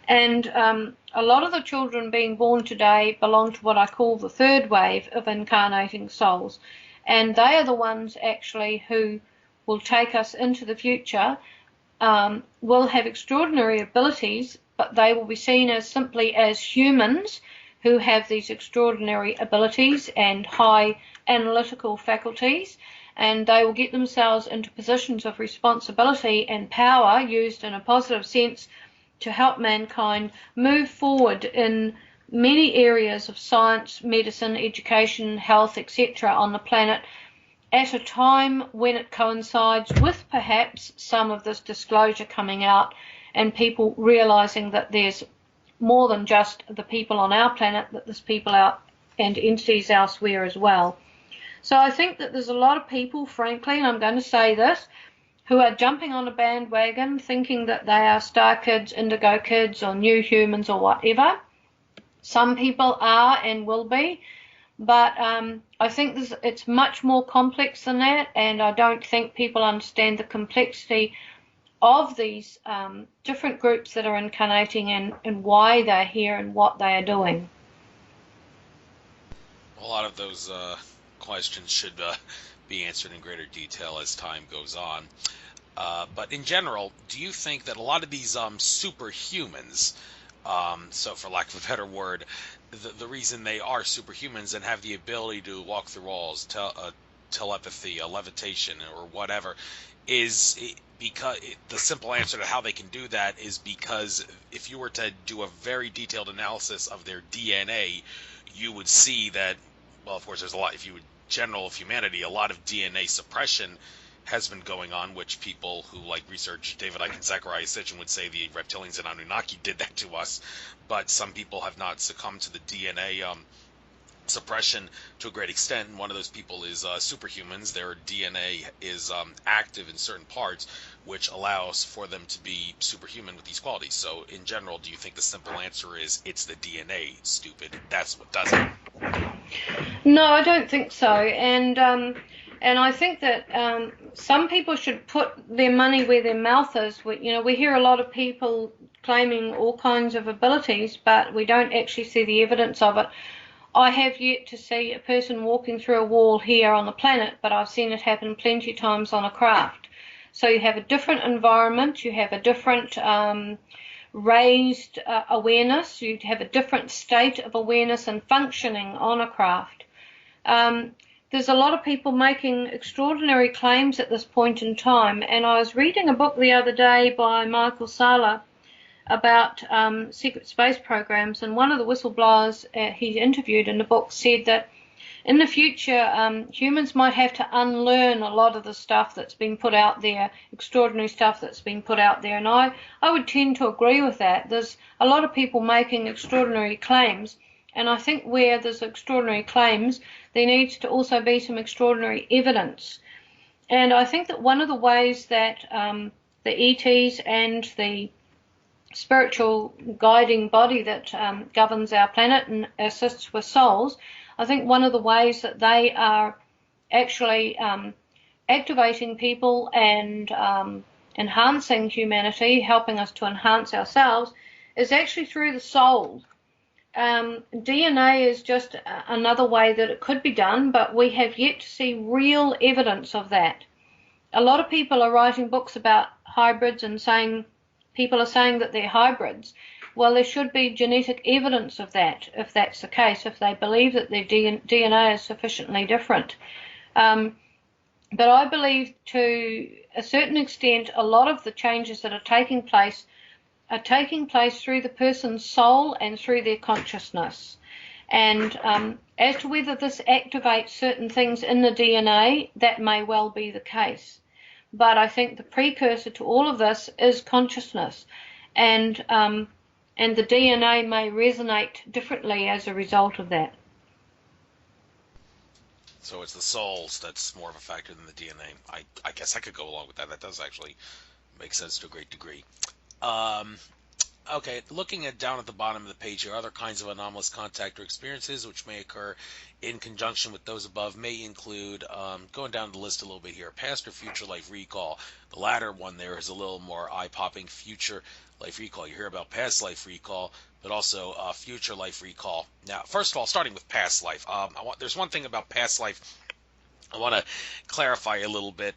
And a lot of the children being born today belong to what I call the 3rd wave of incarnating souls. And they are the ones actually who will take us into the future, will have extraordinary abilities, but they will be seen as simply as humans who have these extraordinary abilities and high analytical faculties, and they will get themselves into positions of responsibility and power used in a positive sense to help mankind move forward in many areas of science, medicine, education, health, etc. on the planet at a time when it coincides with perhaps some of this disclosure coming out and people realizing that there's more than just the people on our planet, that there's people out and entities elsewhere as well. So I think that there's a lot of people, frankly, and I'm going to say this, who are jumping on a bandwagon thinking that they are Star Kids, Indigo Kids, or New Humans or whatever. Some people are and will be, but I think it's much more complex than that, and I don't think people understand the complexity of these different groups that are incarnating and why they're here and what they are doing. A lot of those questions should be answered in greater detail as time goes on. But in general, do you think that a lot of these superhumans, so for lack of a better word, the reason they are superhumans and have the ability to walk through walls, telepathy, levitation, or whatever, is because the simple answer to how they can do that is because if you were to do a very detailed analysis of their DNA, you would see that, well, of course, there's a lot, if you would general of humanity, a lot of DNA suppression has been going on, which people who like research David Icke and Zechariah Sitchin would say the reptilians and Anunnaki did that to us, but some people have not succumbed to the DNA suppression to a great extent, and one of those people is superhumans. Their DNA is active in certain parts, which allows for them to be superhuman with these qualities. So in general, do you think the simple answer is it's the DNA, stupid? That's what does it. No, I don't think so. And I think that some people should put their money where their mouth is. We hear a lot of people claiming all kinds of abilities, but we don't actually see the evidence of it. I have yet to see a person walking through a wall here on the planet, but I've seen it happen plenty of times on a craft. So you have a different environment, you have a different raised awareness, you have a different state of awareness and functioning on a craft. There's a lot of people making extraordinary claims at this point in time, and I was reading a book the other day by Michael Sala about secret space programs, and one of the whistleblowers he interviewed in the book said that in the future humans might have to unlearn a lot of the stuff that's been put out there, extraordinary stuff that's been put out there, and I would tend to agree with that. There's a lot of people making extraordinary claims, and I think where there's extraordinary claims, there needs to also be some extraordinary evidence. And I think that one of the ways that the ETs and the spiritual guiding body that governs our planet and assists with souls, I think one of the ways that they are actually activating people and enhancing humanity, helping us to enhance ourselves, is actually through the soul. DNA is just another way that it could be done, but we have yet to see real evidence of that. A lot of people are writing books about hybrids and saying people are saying that they're hybrids. Well, there should be genetic evidence of that, if that's the case, if they believe that their DNA is sufficiently different. But I believe to a certain extent, a lot of the changes that are taking place through the person's soul and through their consciousness. And as to whether this activates certain things in the DNA, that may well be the case. But I think the precursor to all of this is consciousness. And the DNA may resonate differently as a result of that. So it's the souls that's more of a factor than the DNA. I guess I could go along with that. That does actually make sense to a great degree. Okay, looking at down at the bottom of the page here, other kinds of anomalous contact or experiences which may occur in conjunction with those above may include, going down the list a little bit here, past or future life recall. The latter one there is a little more eye-popping, future life recall. You hear about past life recall, but also future life recall. Now, first of all, starting with past life, there's one thing about past life I want to clarify a little bit.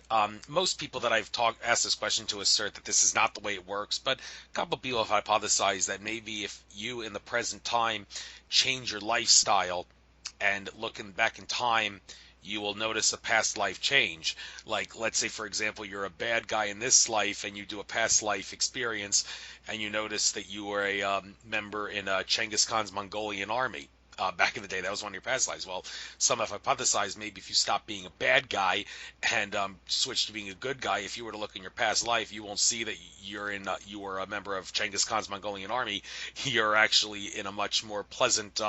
Most people that I've asked this question to assert that this is not the way it works, but a couple of people have hypothesized that maybe if you in the present time change your lifestyle and looking back in time, you will notice a past life change. Like, let's say, for example, you're a bad guy in this life and you do a past life experience and you notice that you were a member in Genghis Khan's Mongolian army. Back in the day, that was one of your past lives. Well, some have hypothesized maybe if you stop being a bad guy and switch to being a good guy, if you were to look in your past life, you won't see that you were a member of Genghis Khan's Mongolian army. You're actually in a much more pleasant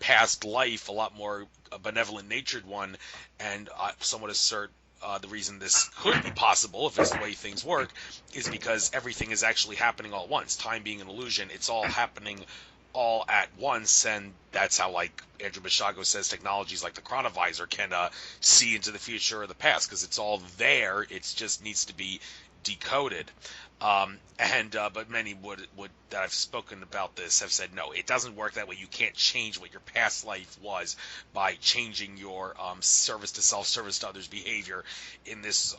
past life, a lot more benevolent-natured one, and some would assert the reason this could be possible, if it's the way things work, is because everything is actually happening all at once. Time being an illusion, it's all happening all at once, and that's how, like Andrew Bishago says, technologies like the chronovisor can see into the future or the past, because it's all there. It just needs to be decoded. But many would that I've spoken about this have said no, it doesn't work that way. You can't change what your past life was by changing your service to self, service to others behavior in this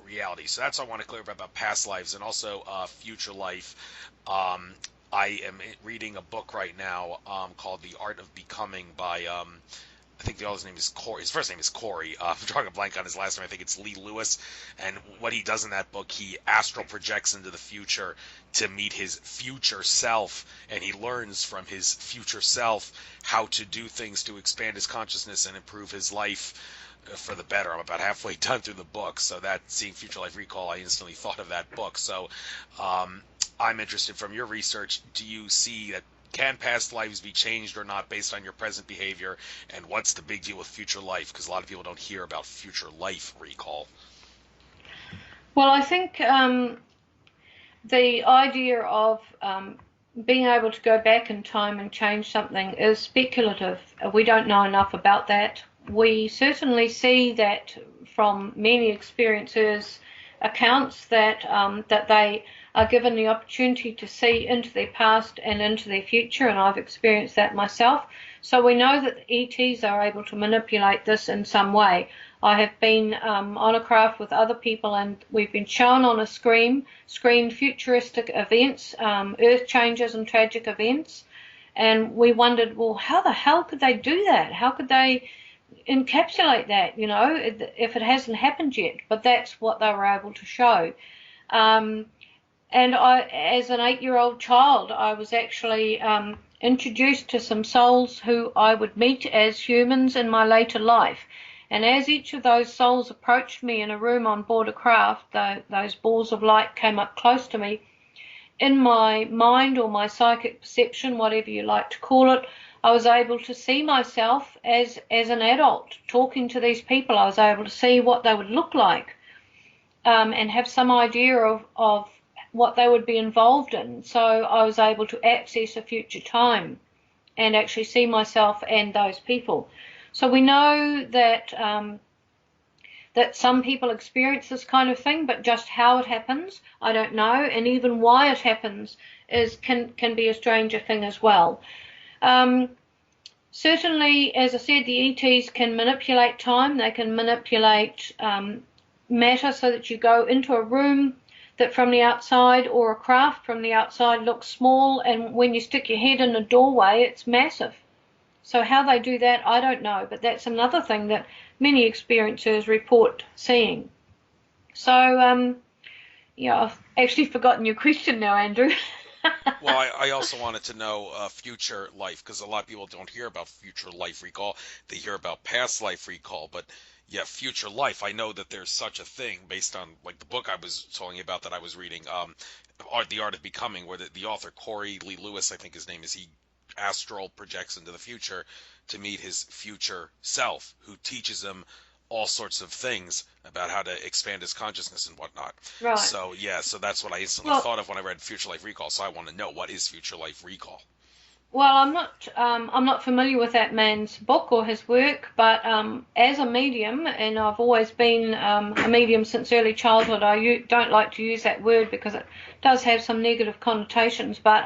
reality. So that's what I want to clear up about past lives and also future life. I am reading a book right now called The Art of Becoming by, I think the author's name is Corey. His first name is Corey. I'm drawing a blank on his last name. I think it's Lee Lewis. And what he does in that book, he astral projects into the future to meet his future self, and he learns from his future self how to do things to expand his consciousness and improve his life for the better. I'm about halfway done through the book, so that seeing Future Life Recall, I instantly thought of that book. So I'm interested from your research, do you see that can past lives be changed or not based on your present behavior, and what's the big deal with future life? Because a lot of people don't hear about future life recall. Well, I think the idea of being able to go back in time and change something is speculative. We don't know enough about that. we certainly see that from many experiencers' accounts that that they are given the opportunity to see into their past and into their future, and I've experienced that myself. So we know that the ETs are able to manipulate this in some way. I have been on a craft with other people, and we've been shown on a screen futuristic events, earth changes and tragic events, and we wondered, well, how the hell could they do that? How could they encapsulate that, you know, if it hasn't happened yet? But that's what they were able to show. And I, as an 8-year-old child, I was actually introduced to some souls who I would meet as humans in my later life. And as each of those souls approached me in a room on board a craft, those balls of light came up close to me. In my mind, or my psychic perception, whatever you like to call it, I was able to see myself as an adult talking to these people. I was able to see what they would look like, and have some idea of what they would be involved in. So I was able to access a future time and actually see myself and those people. So we know that that some people experience this kind of thing, but just how it happens, I don't know, and even why it happens can be a stranger thing as well. Certainly, as I said, the ETs can manipulate time. They can manipulate matter so that you go into a room that from the outside, or a craft from the outside, looks small, and when you stick your head in a doorway, it's massive. So how they do that, I don't know, but that's another thing that many experiencers report seeing. So, yeah, I've actually forgotten your question now, Andrew. Well, I also wanted to know future life, because a lot of people don't hear about future life recall. They hear about past life recall, but yeah, future life. I know that there's such a thing based on like the book I was telling you about that I was reading, The Art of Becoming, where the author Corey Lee Lewis, I think his name is, he astral projects into the future to meet his future self, who teaches him all sorts of things about how to expand his consciousness and whatnot. Right. So yeah, so that's what I instantly thought of when I read Future Life Recall. So I want to know, what is Future Life Recall? Well, I'm not familiar with that man's book or his work, but as a medium, and I've always been a medium since early childhood. I don't like to use that word because it does have some negative connotations, but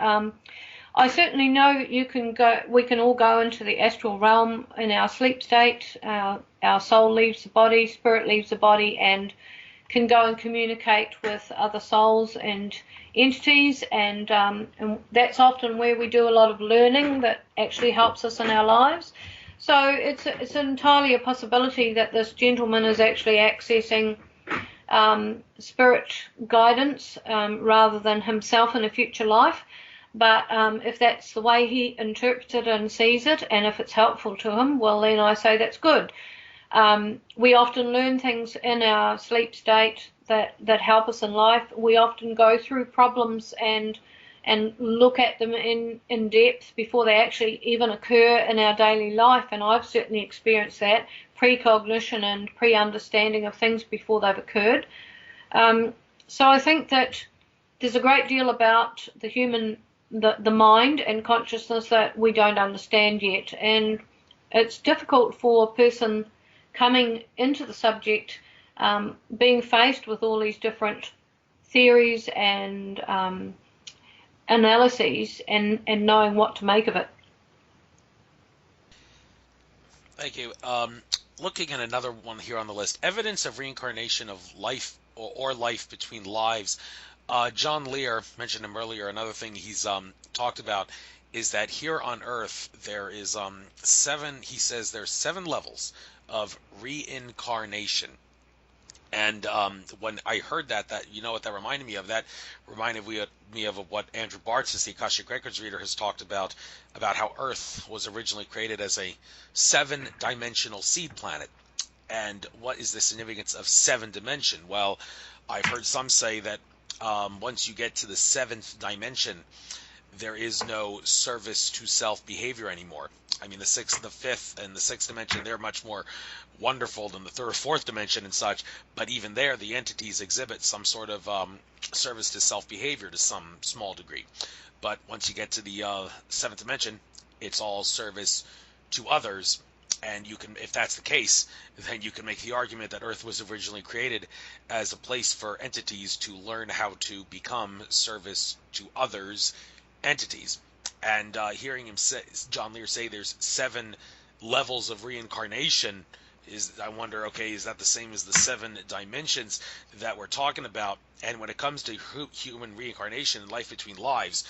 I certainly know you can go. We can all go into the astral realm in our sleep state. Our soul leaves the body, spirit leaves the body, and can go and communicate with other souls and entities, and that's often where we do a lot of learning that actually helps us in our lives. So it's entirely a possibility that this gentleman is actually accessing spirit guidance rather than himself in a future life. But if that's the way he interprets it and sees it, and if it's helpful to him, well, then I say that's good. We often learn things in our sleep state that help us in life. We often go through problems and look at them in depth before they actually even occur in our daily life. And I've certainly experienced that, precognition and pre-understanding of things before they've occurred. So I think that there's a great deal about the mind and consciousness that we don't understand yet, and it's difficult for a person coming into the subject, being faced with all these different theories and analyses, and knowing what to make of it. Thank you. Looking at another one here on the list, evidence of reincarnation of life or life between lives. John Lear, mentioned him earlier, another thing he's talked about is that here on Earth there is he says there's 7 levels of reincarnation. And when I heard that, you know what that reminded me of? That reminded me of what Andrew Bartz, the Akashic Records reader, has talked about how Earth was originally created as a 7-dimensional seed planet. And what is the significance of 7 dimension? Well, I've heard some say that once you get to the 7th dimension, there is no service to self behavior anymore. I mean, the 6th, the 5th, and the 6th dimension, they're much more wonderful than the 3rd or 4th dimension and such. But even there, the entities exhibit some sort of service to self behavior to some small degree. But once you get to the 7th dimension, it's all service to others. And you can, if that's the case, then you can make the argument that Earth was originally created as a place for entities to learn how to become service to others entities. And hearing him say, John Lear say, there's 7 levels of reincarnation, I wonder, okay, is that the same as the 7 dimensions that we're talking about? And when it comes to human reincarnation and life between lives,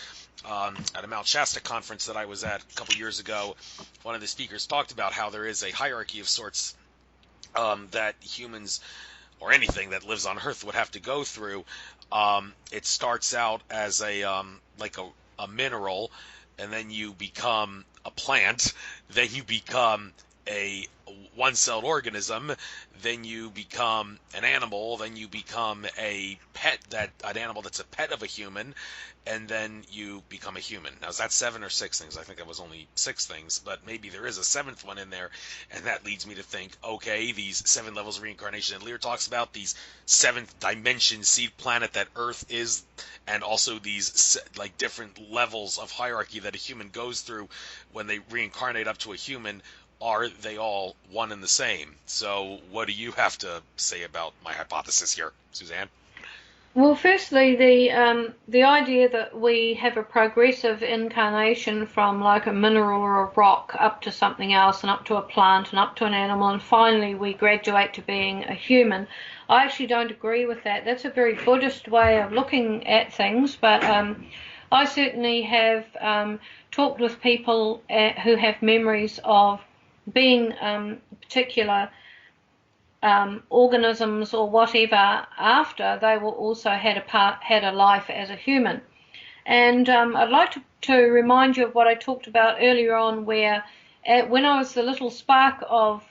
at a Mount Shasta conference that I was at a couple years ago, one of the speakers talked about how there is a hierarchy of sorts that humans, or anything that lives on Earth, would have to go through. It starts out as like a mineral, and then you become a plant, then you become a one-celled organism, then you become an animal, then you become an animal that's a pet of a human, and then you become a human. Now, is that 7 or 6 things? I think that was only 6 things, but maybe there is a 7th one in there, and that leads me to think, okay, these 7 levels of reincarnation that Lear talks about, these 7th dimension seed planet that Earth is, and also these like different levels of hierarchy that a human goes through when they reincarnate up to a human, are they all one and the same? So what do you have to say about my hypothesis here, Suzanne? Well, firstly, the idea that we have a progressive incarnation from like a mineral or a rock up to something else, and up to a plant, and up to an animal, and finally we graduate to being a human, I actually don't agree with that. That's a very Buddhist way of looking at things, but I certainly have talked with people who have memories of being particular organisms or whatever after they were also had a life as a human. And I'd like to remind you of what I talked about earlier on, where when I was the little spark of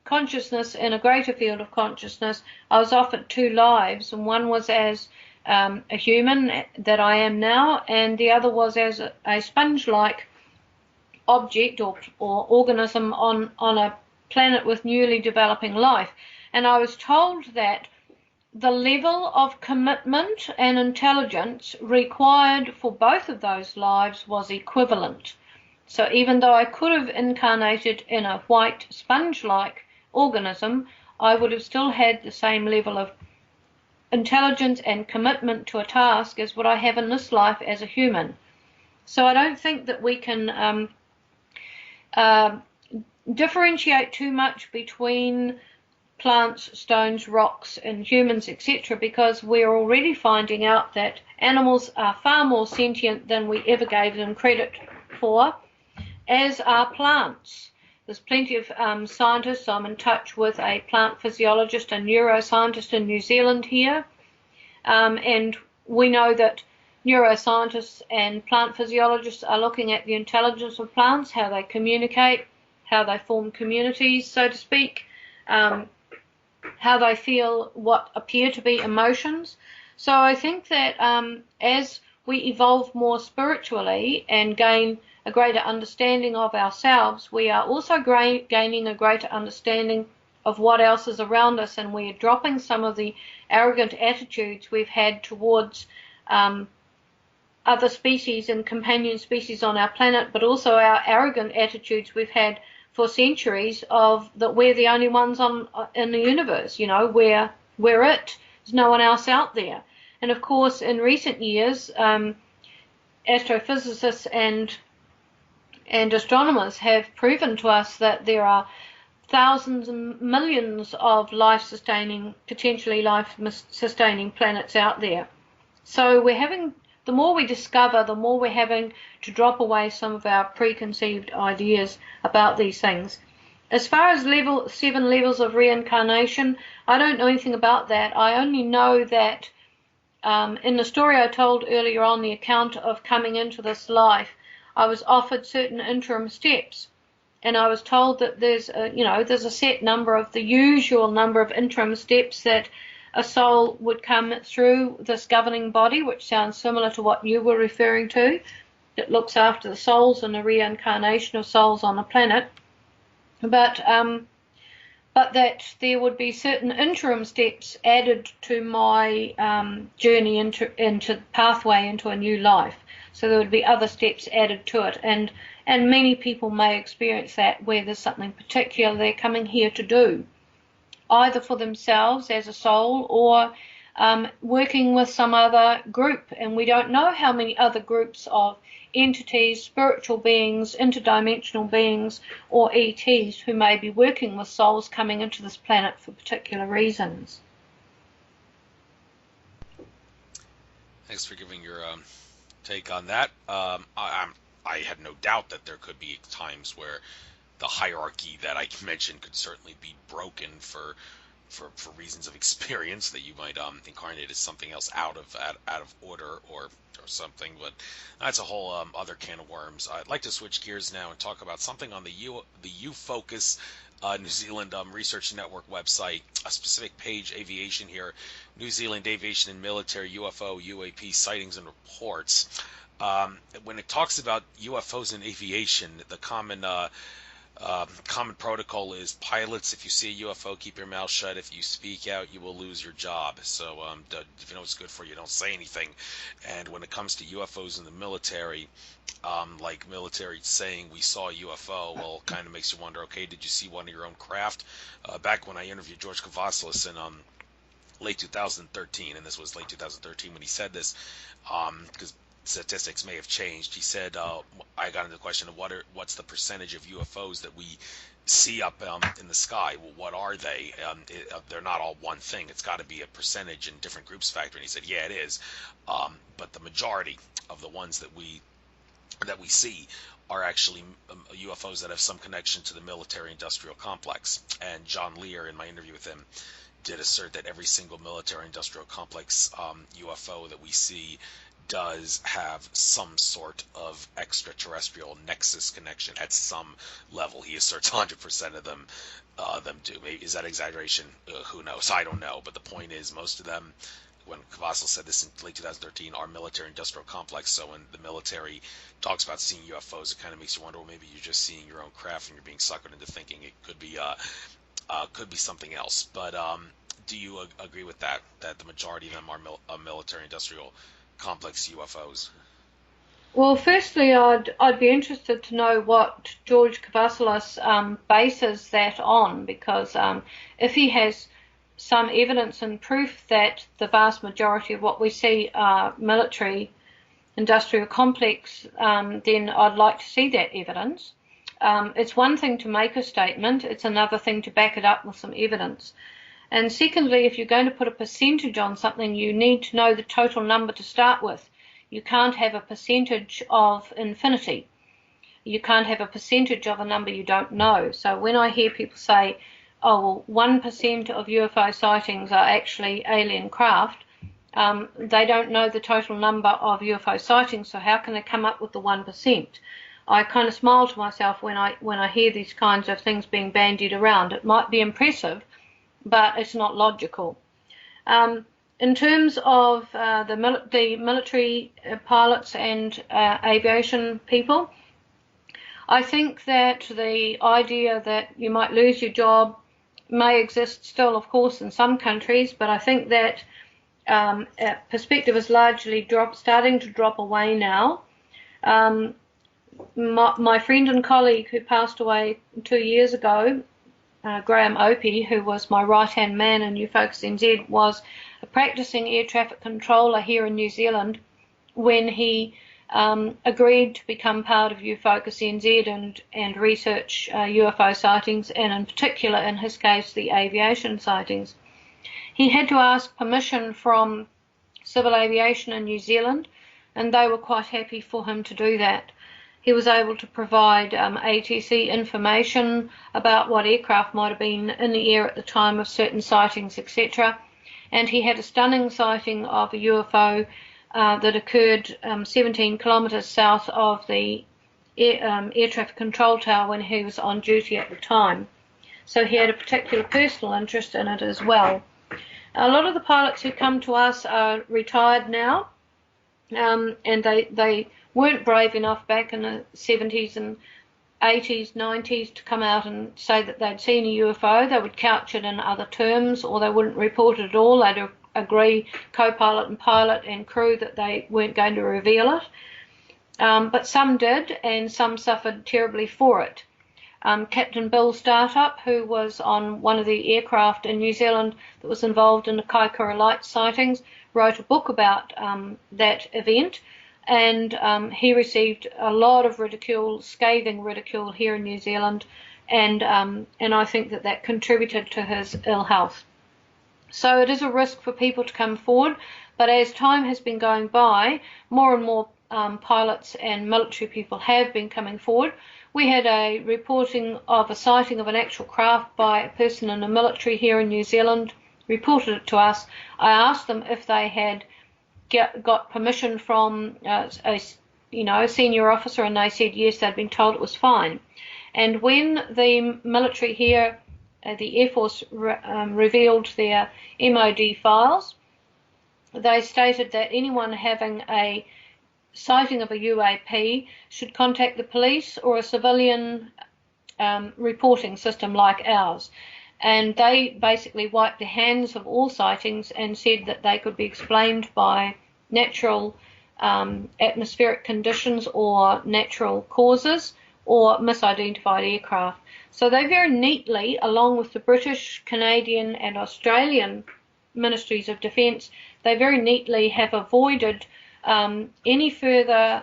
consciousness in a greater field of consciousness, I was offered 2 lives, and one was as a human that I am now, and the other was as a sponge-like object or organism on a planet with newly developing life. And I was told that the level of commitment and intelligence required for both of those lives was equivalent. So even though I could have incarnated in a white sponge-like organism, I would have still had the same level of intelligence and commitment to a task as what I have in this life as a human. So I don't think that we can differentiate too much between plants, stones, rocks, and humans, etc., because we're already finding out that animals are far more sentient than we ever gave them credit for, as are plants. There's plenty of scientists. I'm in touch with a plant physiologist and neuroscientist in New Zealand here, and we know that neuroscientists and plant physiologists are looking at the intelligence of plants, how they communicate, how they form communities, so to speak, how they feel what appear to be emotions. So I think that as we evolve more spiritually and gain a greater understanding of ourselves, we are also gaining a greater understanding of what else is around us, and we are dropping some of the arrogant attitudes we've had towards other species and companion species on our planet, but also our arrogant attitudes we've had for centuries of that we're the only ones in the universe, we're it. There's no one else out there. And of course, in recent years, astrophysicists and astronomers have proven to us that there are thousands and millions of potentially life-sustaining planets out there. So the more we discover, the more we're having to drop away some of our preconceived ideas about these things. As far as 7 levels of reincarnation, I don't know anything about that. I only know that in the story I told earlier on, the account of coming into this life, I was offered certain interim steps, and I was told that there's a set number of the usual number of interim steps that a soul would come through this governing body, which sounds similar to what you were referring to, that looks after the souls and the reincarnation of souls on the planet, but that there would be certain interim steps added to my journey into pathway into a new life. So there would be other steps added to it, and many people may experience that, where there's something particular they're coming here to do, either for themselves as a soul or working with some other group. And we don't know how many other groups of entities, spiritual beings, interdimensional beings, or ETs who may be working with souls coming into this planet for particular reasons. Thanks for giving your take on that. I had no doubt that there could be times where the hierarchy that I mentioned could certainly be broken for reasons of experience, that you might incarnate as something else out of order or something. But that's a whole other can of worms. I'd like to switch gears now and talk about something on the UFOCUS New Zealand Research Network website, a specific page, aviation here, New Zealand Aviation and Military UFO UAP sightings and reports. When it talks about UFOs in aviation, the common protocol is: pilots, if you see a UFO, keep your mouth shut. If you speak out, you will lose your job. So if you know what's good for you, don't say anything. And when it comes to UFOs in the military, like military saying we saw a UFO, well, kind of makes you wonder, okay, did you see one of your own craft? Back when I interviewed George Kavassilis in late 2013, and this was late 2013 when he said this, because statistics may have changed. He said, I got into the question of what's the percentage of UFOs that we see up in the sky? Well, what are they? They're not all one thing. It's got to be a percentage and different groups factor. And he said, yeah, it is. But the majority of the ones that we see are actually UFOs that have some connection to the military-industrial complex. And John Lear, in my interview with him, did assert that every single military-industrial complex UFO that we see does have some sort of extraterrestrial nexus connection at some level. He asserts 100% of them do. Maybe, is that exaggeration? Who knows? I don't know. But the point is, most of them, when Cavassilis said this in late 2013, are military-industrial complex. So when the military talks about seeing UFOs, it kind of makes you wonder, well, maybe you're just seeing your own craft and you're being suckered into thinking it could be something else. But do you agree with that the majority of them are military-industrial complex UFOs? Well, firstly, I'd be interested to know what George Kavassilis bases that on, because if he has some evidence and proof that the vast majority of what we see are military industrial complex, then I'd like to see that evidence. It's one thing to make a statement, it's another thing to back it up with some evidence. And secondly, if you're going to put a percentage on something, you need to know the total number to start with. You can't have a percentage of infinity. You can't have a percentage of a number you don't know. So when I hear people say, oh, well, 1% of UFO sightings are actually alien craft, they don't know the total number of UFO sightings, so how can they come up with the 1%? I kind of smile to myself when I hear these kinds of things being bandied around. It might be impressive, but it's not logical. In terms of the military pilots and aviation people, I think that the idea that you might lose your job may exist still, of course, in some countries, but I think that perspective is largely starting to drop away now. My friend and colleague who passed away 2 years ago, Graham Opie, who was my right-hand man in UFOCUS NZ, was a practicing air traffic controller here in New Zealand when he agreed to become part of UFOCUS NZ and research UFO sightings, and in particular, in his case, the aviation sightings. He had to ask permission from civil aviation in New Zealand, and they were quite happy for him to do that. He was able to provide ATC information about what aircraft might have been in the air at the time of certain sightings, etc. And he had a stunning sighting of a UFO that occurred 17 kilometres south of the air traffic control tower when he was on duty at the time. So he had a particular personal interest in it as well. A lot of the pilots who come to us are retired now, and they weren't brave enough back in the 70s and 80s, 90s to come out and say that they'd seen a UFO. They would couch it in other terms, or they wouldn't report it at all. They'd agree, co-pilot and pilot and crew, that they weren't going to reveal it. but some did, and some suffered terribly for it. Captain Bill Startup, who was on one of the aircraft in New Zealand that was involved in the Kaikoura Light sightings, wrote a book about that event, and he received a lot of ridicule, scathing ridicule here in New Zealand, and I think that contributed to his ill health. So it is a risk for people to come forward, but as time has been going by, more and more pilots and military people have been coming forward. We had a reporting of a sighting of an actual craft by a person in the military here in New Zealand, reported it to us. I asked them if they had got permission from a senior officer, and they said yes, they'd been told it was fine. And when the military here, the Air Force, revealed their MOD files, they stated that anyone having a sighting of a UAP should contact the police or a civilian reporting system like ours. And they basically wiped their hands of all sightings and said that they could be explained by natural atmospheric conditions or natural causes or misidentified aircraft. So they very neatly, along with the British, Canadian and Australian Ministries of Defence, they very neatly have avoided any further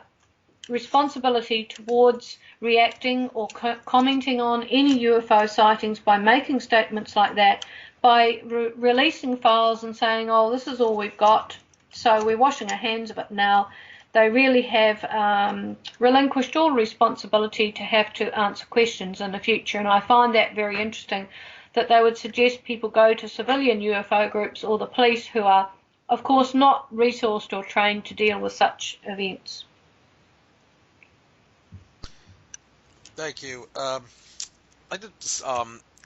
responsibility towards reacting or commenting on any UFO sightings by making statements like that, by releasing files and saying, oh, this is all we've got, so we're washing our hands of it now. They really have relinquished all responsibility to have to answer questions in the future, and I find that very interesting, that they would suggest people go to civilian UFO groups or the police, who are, of course, not resourced or trained to deal with such events. Thank you. I did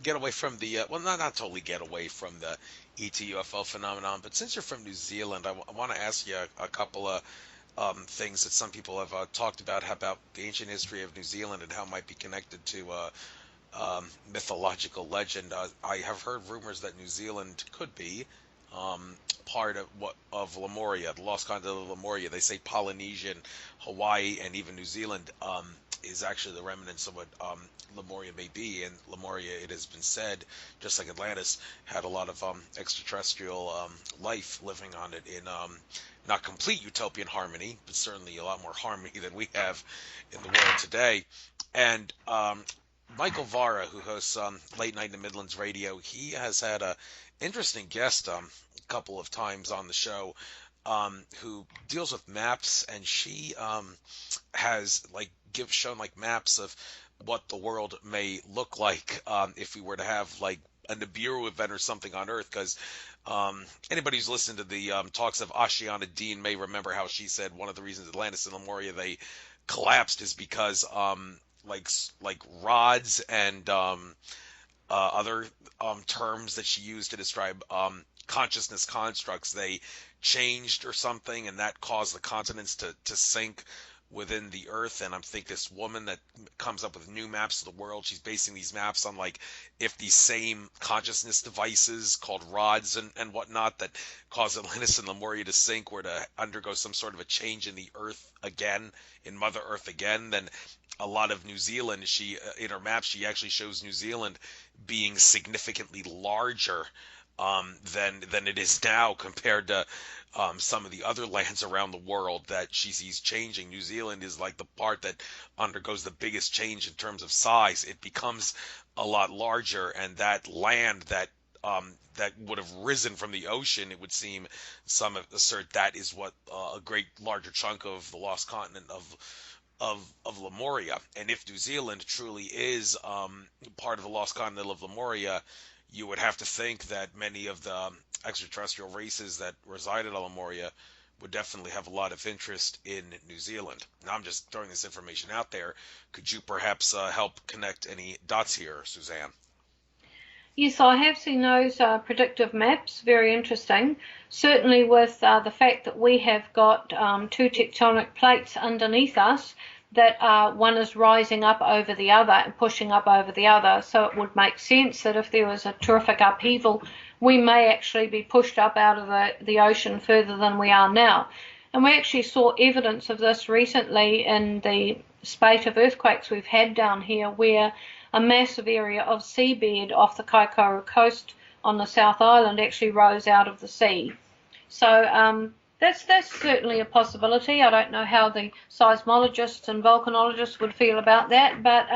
get away from the, well, not totally get away from the ET UFO phenomenon, but since you're from New Zealand, I want to ask you a couple of things that some people have talked about the ancient history of New Zealand and how it might be connected to mythological legend. I have heard rumors that New Zealand could be part of Lemuria, the lost continent of Lemuria. They say Polynesian, Hawaii, and even New Zealand is actually the remnants of what Lemuria may be. And Lemuria, it has been said, just like Atlantis, had a lot of extraterrestrial life living on it in not complete utopian harmony, but certainly a lot more harmony than we have in the world today. And Michael Vara, who hosts Late Night in the Midlands Radio, he has had a interesting guest a couple of times on the show, who deals with maps, and she has shown maps of what the world may look like if we were to have like a Nibiru event or something on Earth, because anybody who's listened to the talks of Ashiana Dean may remember how she said one of the reasons Atlantis and Lemuria they collapsed is because like rods and other terms that she used to describe consciousness constructs, they changed or something, and that caused the continents to sink within the earth. And I'm thinking this woman that comes up with new maps of the world, she's basing these maps on if these same consciousness devices called rods and whatnot that caused Atlantis and Lemuria to sink were to undergo some sort of a change in the earth again, in Mother Earth again, then a lot of New Zealand, she in her map, she actually shows New Zealand being significantly larger than it is now compared to some of the other lands around the world that she sees changing. New Zealand is like the part that undergoes the biggest change in terms of size. It becomes a lot larger, and that land that would have risen from the ocean, it would seem, some assert that is what a great larger chunk of the lost continent of Lemuria. And if New Zealand truly is part of the lost continent of Lemuria, you would have to think that many of the extraterrestrial races that resided on Lemuria would definitely have a lot of interest in New Zealand. Now, I'm just throwing this information out there. Could you perhaps help connect any dots here, Suzanne? Yes, I have seen those predictive maps, very interesting. Certainly with the fact that we have got two tectonic plates underneath us, that one is rising up over the other and pushing up over the other. So it would make sense that if there was a terrific upheaval, we may actually be pushed up out of the ocean further than we are now. And we actually saw evidence of this recently in the spate of earthquakes we've had down here, where a massive area of seabed off the Kaikoura coast on the South Island actually rose out of the sea. So that's certainly a possibility. I don't know how the seismologists and volcanologists would feel about that, but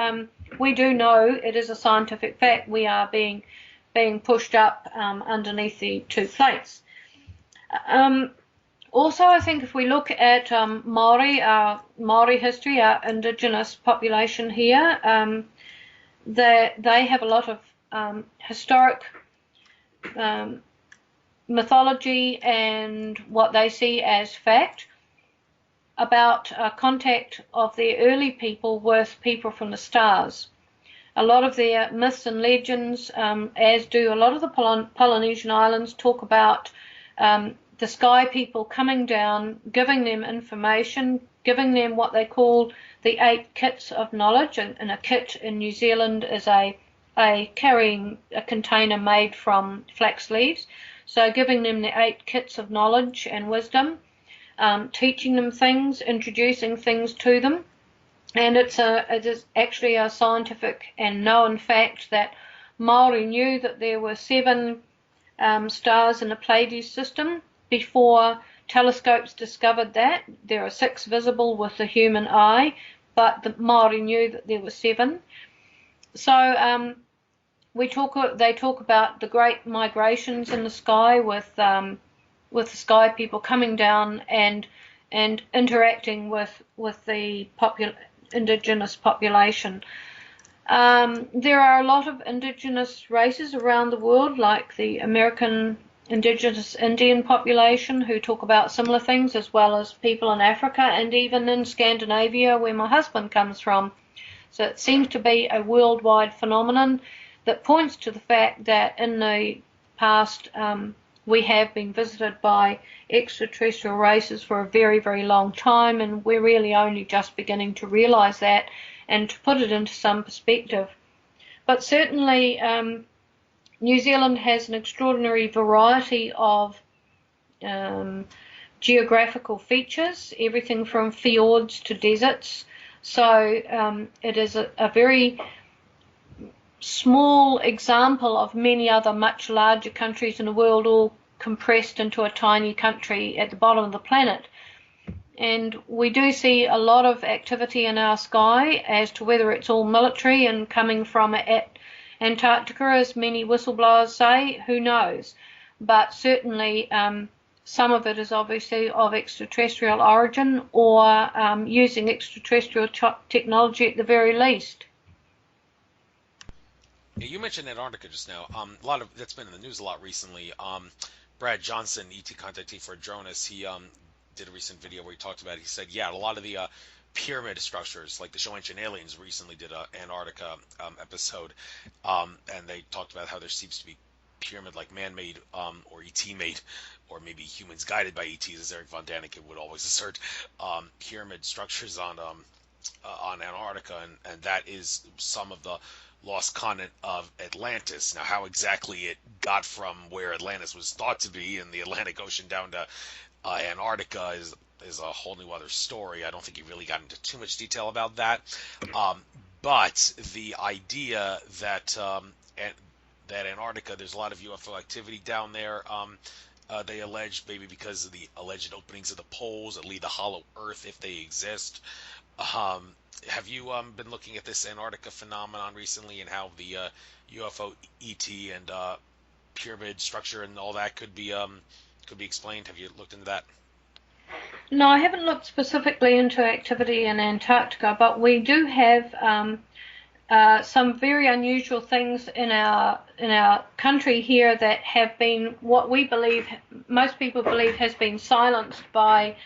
we do know it is a scientific fact. We are being pushed up underneath the two plates. Also, I think if we look at Maori history, our indigenous population here, they have a lot of historic mythology and what they see as fact about contact of their early people with people from the stars. A lot of their myths and legends, as do a lot of the Polynesian islands, talk about the sky people coming down, giving them information, giving them what they call the 8 kits of knowledge. And a kit in New Zealand is a carrying a container made from flax leaves. So giving them the 8 kits of knowledge and wisdom, teaching them things, introducing things to them. And it is actually a scientific and known fact that Maori knew that there were 7 stars in the Pleiades system before telescopes discovered that. There are 6 visible with the human eye, but the Maori knew that there were 7. So they talk about the great migrations in the sky with the sky people coming down and interacting with the indigenous population. There are a lot of indigenous races around the world, like the American indigenous Indian population, who talk about similar things, as well as people in Africa and even in Scandinavia, where my husband comes from. So it seems to be a worldwide phenomenon that points to the fact that in the past we have been visited by extraterrestrial races for a very, very long time, and we're really only just beginning to realize that and to put it into some perspective. But certainly New Zealand has an extraordinary variety of geographical features, everything from fjords to deserts. So it is a very small example of many other much larger countries in the world, all compressed into a tiny country at the bottom of the planet. And we do see a lot of activity in our sky. As to whether it's all military and coming from Antarctica, as many whistleblowers say, who knows? But certainly some of it is obviously of extraterrestrial origin, or using extraterrestrial technology at the very least. Yeah, you mentioned Antarctica just now. A lot of that's been in the news a lot recently. Brad Johnson, ET contactee for Jonas, he did a recent video where he talked about it. He said, yeah, a lot of the pyramid structures, like the show Ancient Aliens recently did a Antarctica episode, and they talked about how there seems to be pyramid-like man-made or ET-made, or maybe humans guided by ETs, as Eric von Daniken would always assert, pyramid structures on Antarctica, and that is some of the lost continent of Atlantis. Now, how exactly it got from where Atlantis was thought to be in the Atlantic Ocean down to Antarctica is a whole new other story. I don't think he really got into too much detail about that. But the idea that that Antarctica, there's a lot of UFO activity down there. They allege, maybe because of the alleged openings of the poles that lead to hollow Earth, if they exist. Have you been looking at this Antarctica phenomenon recently, and how the UFO ET and pyramid structure and all that could be explained? Have you looked into that? No, I haven't looked specifically into activity in Antarctica, but we do have some very unusual things in our country here that have been, what we believe, most people believe, has been silenced by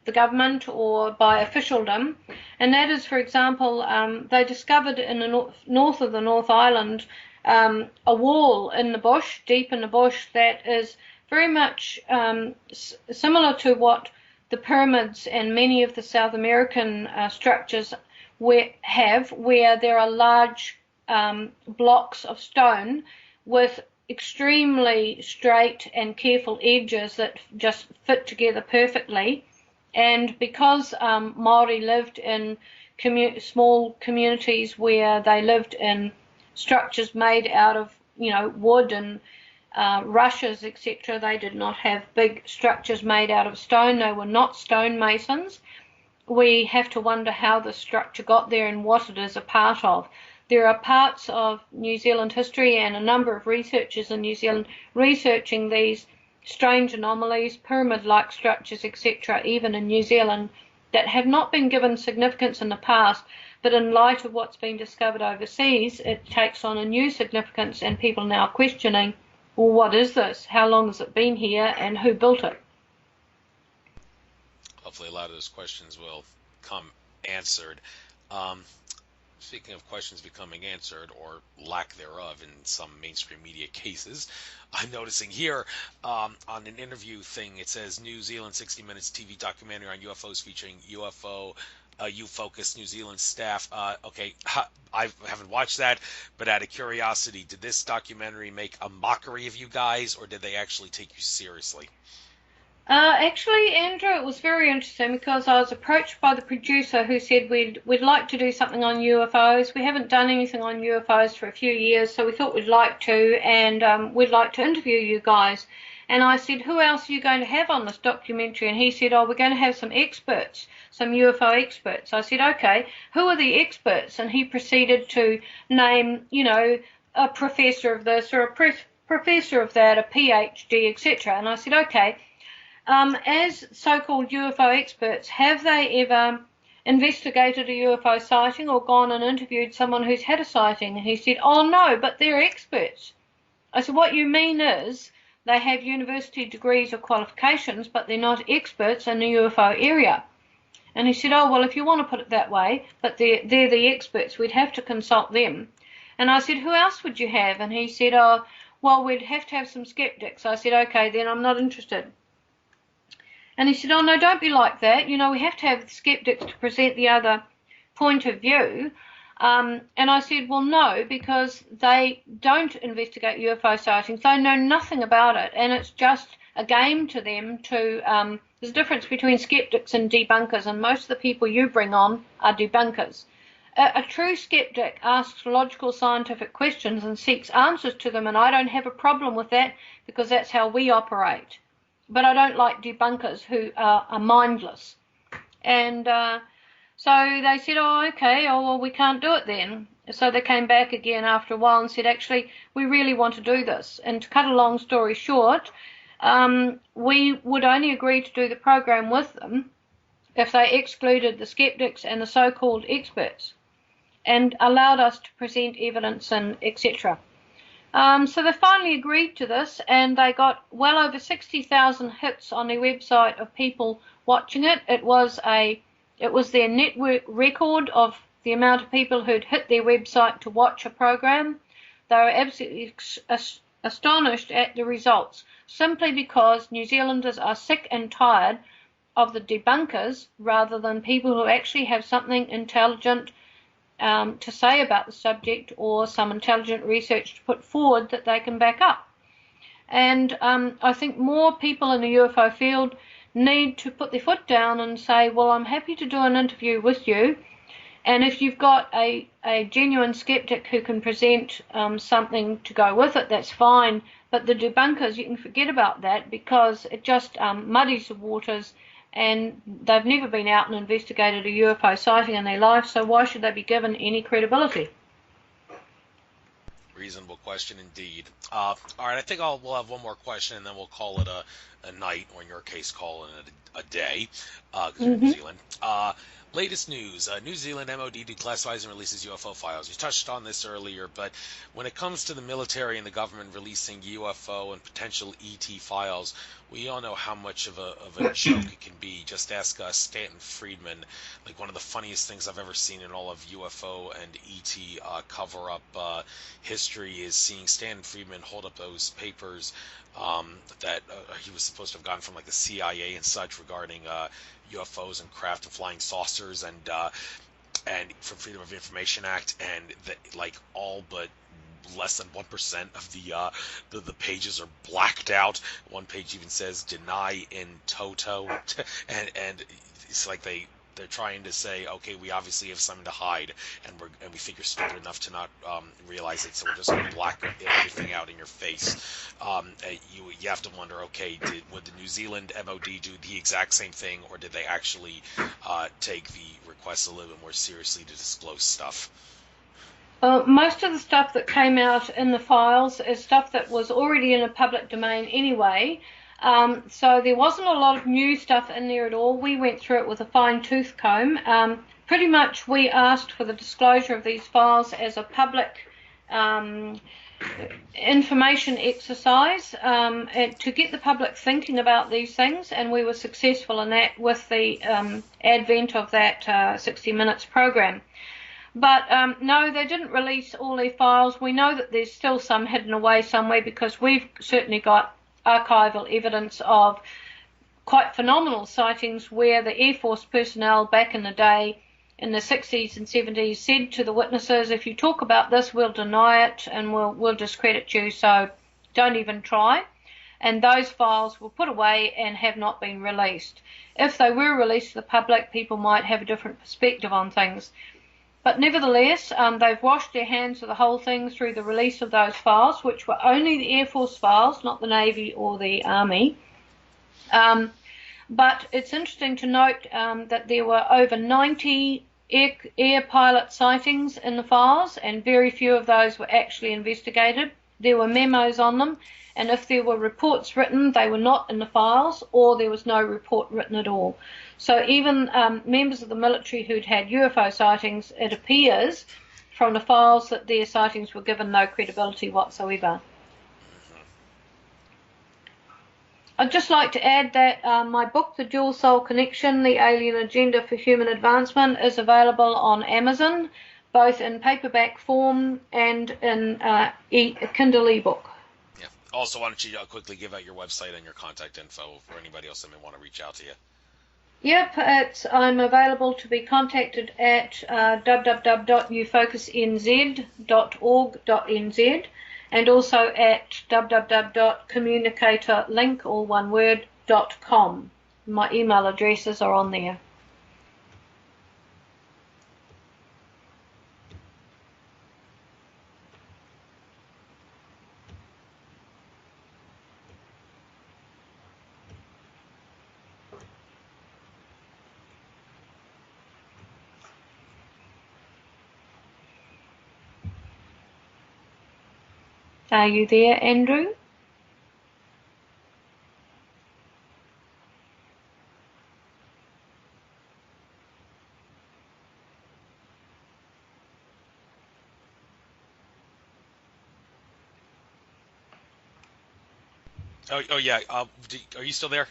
the government or by officialdom. And that is, for example, they discovered in the north of the North Island a wall in the bush, deep in the bush, that is very much similar to what the pyramids and many of the South American structures where there are large blocks of stone with extremely straight and careful edges that just fit together perfectly. And because Maori lived in small communities where they lived in structures made out of, wood and rushes, etc., they did not have big structures made out of stone. They were not stonemasons. We have to wonder how the structure got there and what it is a part of. There are parts of New Zealand history and a number of researchers in New Zealand researching these strange anomalies, pyramid-like structures, etc., even in New Zealand, that have not been given significance in the past, but in light of what's been discovered overseas, it takes on a new significance, and people now are questioning, well, what is this? How long has it been here, and who built it? Hopefully a lot of those questions will come answered. Speaking of questions becoming answered, or lack thereof in some mainstream media cases, I'm noticing here on an interview thing, it says New Zealand 60 Minutes TV documentary on UFOs featuring UFOCUS New Zealand staff. Okay, I haven't watched that, but out of curiosity, did this documentary make a mockery of you guys, or did they actually take you seriously? Actually, Andrew, it was very interesting because I was approached by the producer who said we'd like to do something on UFOs. We haven't done anything on UFOs for a few years, so we thought we'd like to, and we'd like to interview you guys. And I said, who else are you going to have on this documentary? And he said, oh, we're going to have some experts, some UFO experts. I said, okay, who are the experts? And he proceeded to name, a professor of this or a professor of that, a PhD, etc. And I said, okay. As so-called UFO experts, have they ever investigated a UFO sighting or gone and interviewed someone who's had a sighting? And he said, oh no, but they're experts. I said, what you mean is they have university degrees or qualifications, but they're not experts in the UFO area. And he said, oh, well, if you want to put it that way, but they're the experts, we'd have to consult them. And I said, who else would you have? And he said, oh, well, we'd have to have some skeptics. I said, okay, then I'm not interested. And he said, oh, no, don't be like that. We have to have skeptics to present the other point of view. And I said, well, no, because they don't investigate UFO sightings. They know nothing about it. And it's just a game to them to, there's a difference between skeptics and debunkers. And most of the people you bring on are debunkers. A true skeptic asks logical scientific questions and seeks answers to them. And I don't have a problem with that because that's how we operate. But I don't like debunkers who are mindless. And so they said, oh, okay, oh, well, we can't do it then. So they came back again after a while and said, actually, we really want to do this. And to cut a long story short, we would only agree to do the program with them if they excluded the skeptics and the so-called experts and allowed us to present evidence and etc. So they finally agreed to this, and they got well over 60,000 hits on their website of people watching it. It was their network record of the amount of people who'd hit their website to watch a program. They were absolutely astonished at the results, simply because New Zealanders are sick and tired of the debunkers rather than people who actually have something intelligent to say about the subject or some intelligent research to put forward that they can back up. And I think more people in the UFO field need to put their foot down and say, well, I'm happy to do an interview with you, and if you've got a genuine skeptic who can present something to go with it, that's fine. But the debunkers, you can forget about that because it just muddies the waters, and they've never been out and investigated a UFO sighting in their life, so why should they be given any credibility? Reasonable question indeed. All right, I think we'll have one more question, and then we'll call it a night, or in your case, call it a day, because you're in New Zealand. Latest news, New Zealand MOD declassifies and releases UFO files. You touched on this earlier, but when it comes to the military and the government releasing UFO and potential ET files, we all know how much of a joke it can be. Just ask Stanton Friedman. Like, one of the funniest things I've ever seen in all of UFO and ET cover-up history is seeing Stanton Friedman hold up those papers that he was supposed to have gotten from like the CIA and such regarding UFOs and craft and flying saucers and from Freedom of Information Act, and like all but less than 1% of the pages are blacked out. One page even says "deny in toto," and it's like they're trying to say, okay, we obviously have something to hide, and we think you're stupid enough to not realize it, so we're just going to black everything out in your face. You have to wonder, okay, would the New Zealand MOD do the exact same thing, or did they actually take the request a little bit more seriously to disclose stuff? Most of the stuff that came out in the files is stuff that was already in a public domain anyway. So there wasn't a lot of new stuff in there at all. We went through it with a fine-tooth comb. Pretty much we asked for the disclosure of these files as a public information exercise to get the public thinking about these things, and we were successful in that with the advent of that 60 Minutes program. But no, they didn't release all their files. We know that there's still some hidden away somewhere, because we've certainly got archival evidence of quite phenomenal sightings where the Air Force personnel back in the day, in the 60s and 70s, said to the witnesses, if you talk about this, we'll deny it and we'll discredit you, so don't even try. And those files were put away and have not been released. If they were released to the public, people might have a different perspective on things. But nevertheless, they've washed their hands of the whole thing through the release of those files, which were only the Air Force files, not the Navy or the Army. But it's interesting to note that there were over 90 air pilot sightings in the files, and very few of those were actually investigated. There were memos on them, and if there were reports written, they were not in the files, or there was no report written at all. So even members of the military who'd had UFO sightings, it appears from the files that their sightings were given no credibility whatsoever. I'd just like to add that my book, The Dual Soul Connection, The Alien Agenda for Human Advancement, is available on Amazon, both in paperback form and in Kindle ebook. Yeah. Also, why don't you quickly give out your website and your contact info for anybody else that may want to reach out to you? Yep, I'm available to be contacted at www.ufocuснz.org.nz, and also at www.communicatorlink, all one word, .com. My email addresses are on there. Are you there, Andrew? Oh yeah. Are you still there?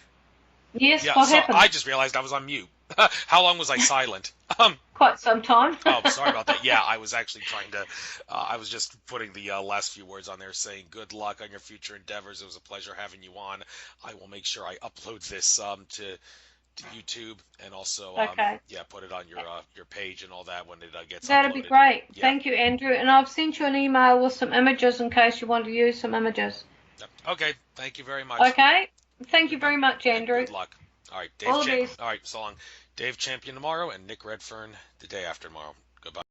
Yes, Yeah. what So happened? I just realized I was on mute. How long was I silent? Quite some time. Oh, sorry about that. Yeah, I was actually trying to. I was just putting the last few words on there, saying good luck on your future endeavors. It was a pleasure having you on. I will make sure I upload this to YouTube, and also Okay. yeah, put it on your page and all that when it gets That'd uploaded. be great. Yeah. Thank you, Andrew. And I've sent you an email with some images in case you want to use some images. Okay. Thank you very much. Okay. Thank you very much, Andrew. And good luck. All right, Dave. All the best. All right, so long. Dave Champion tomorrow, and Nick Redfern the day after tomorrow. Goodbye.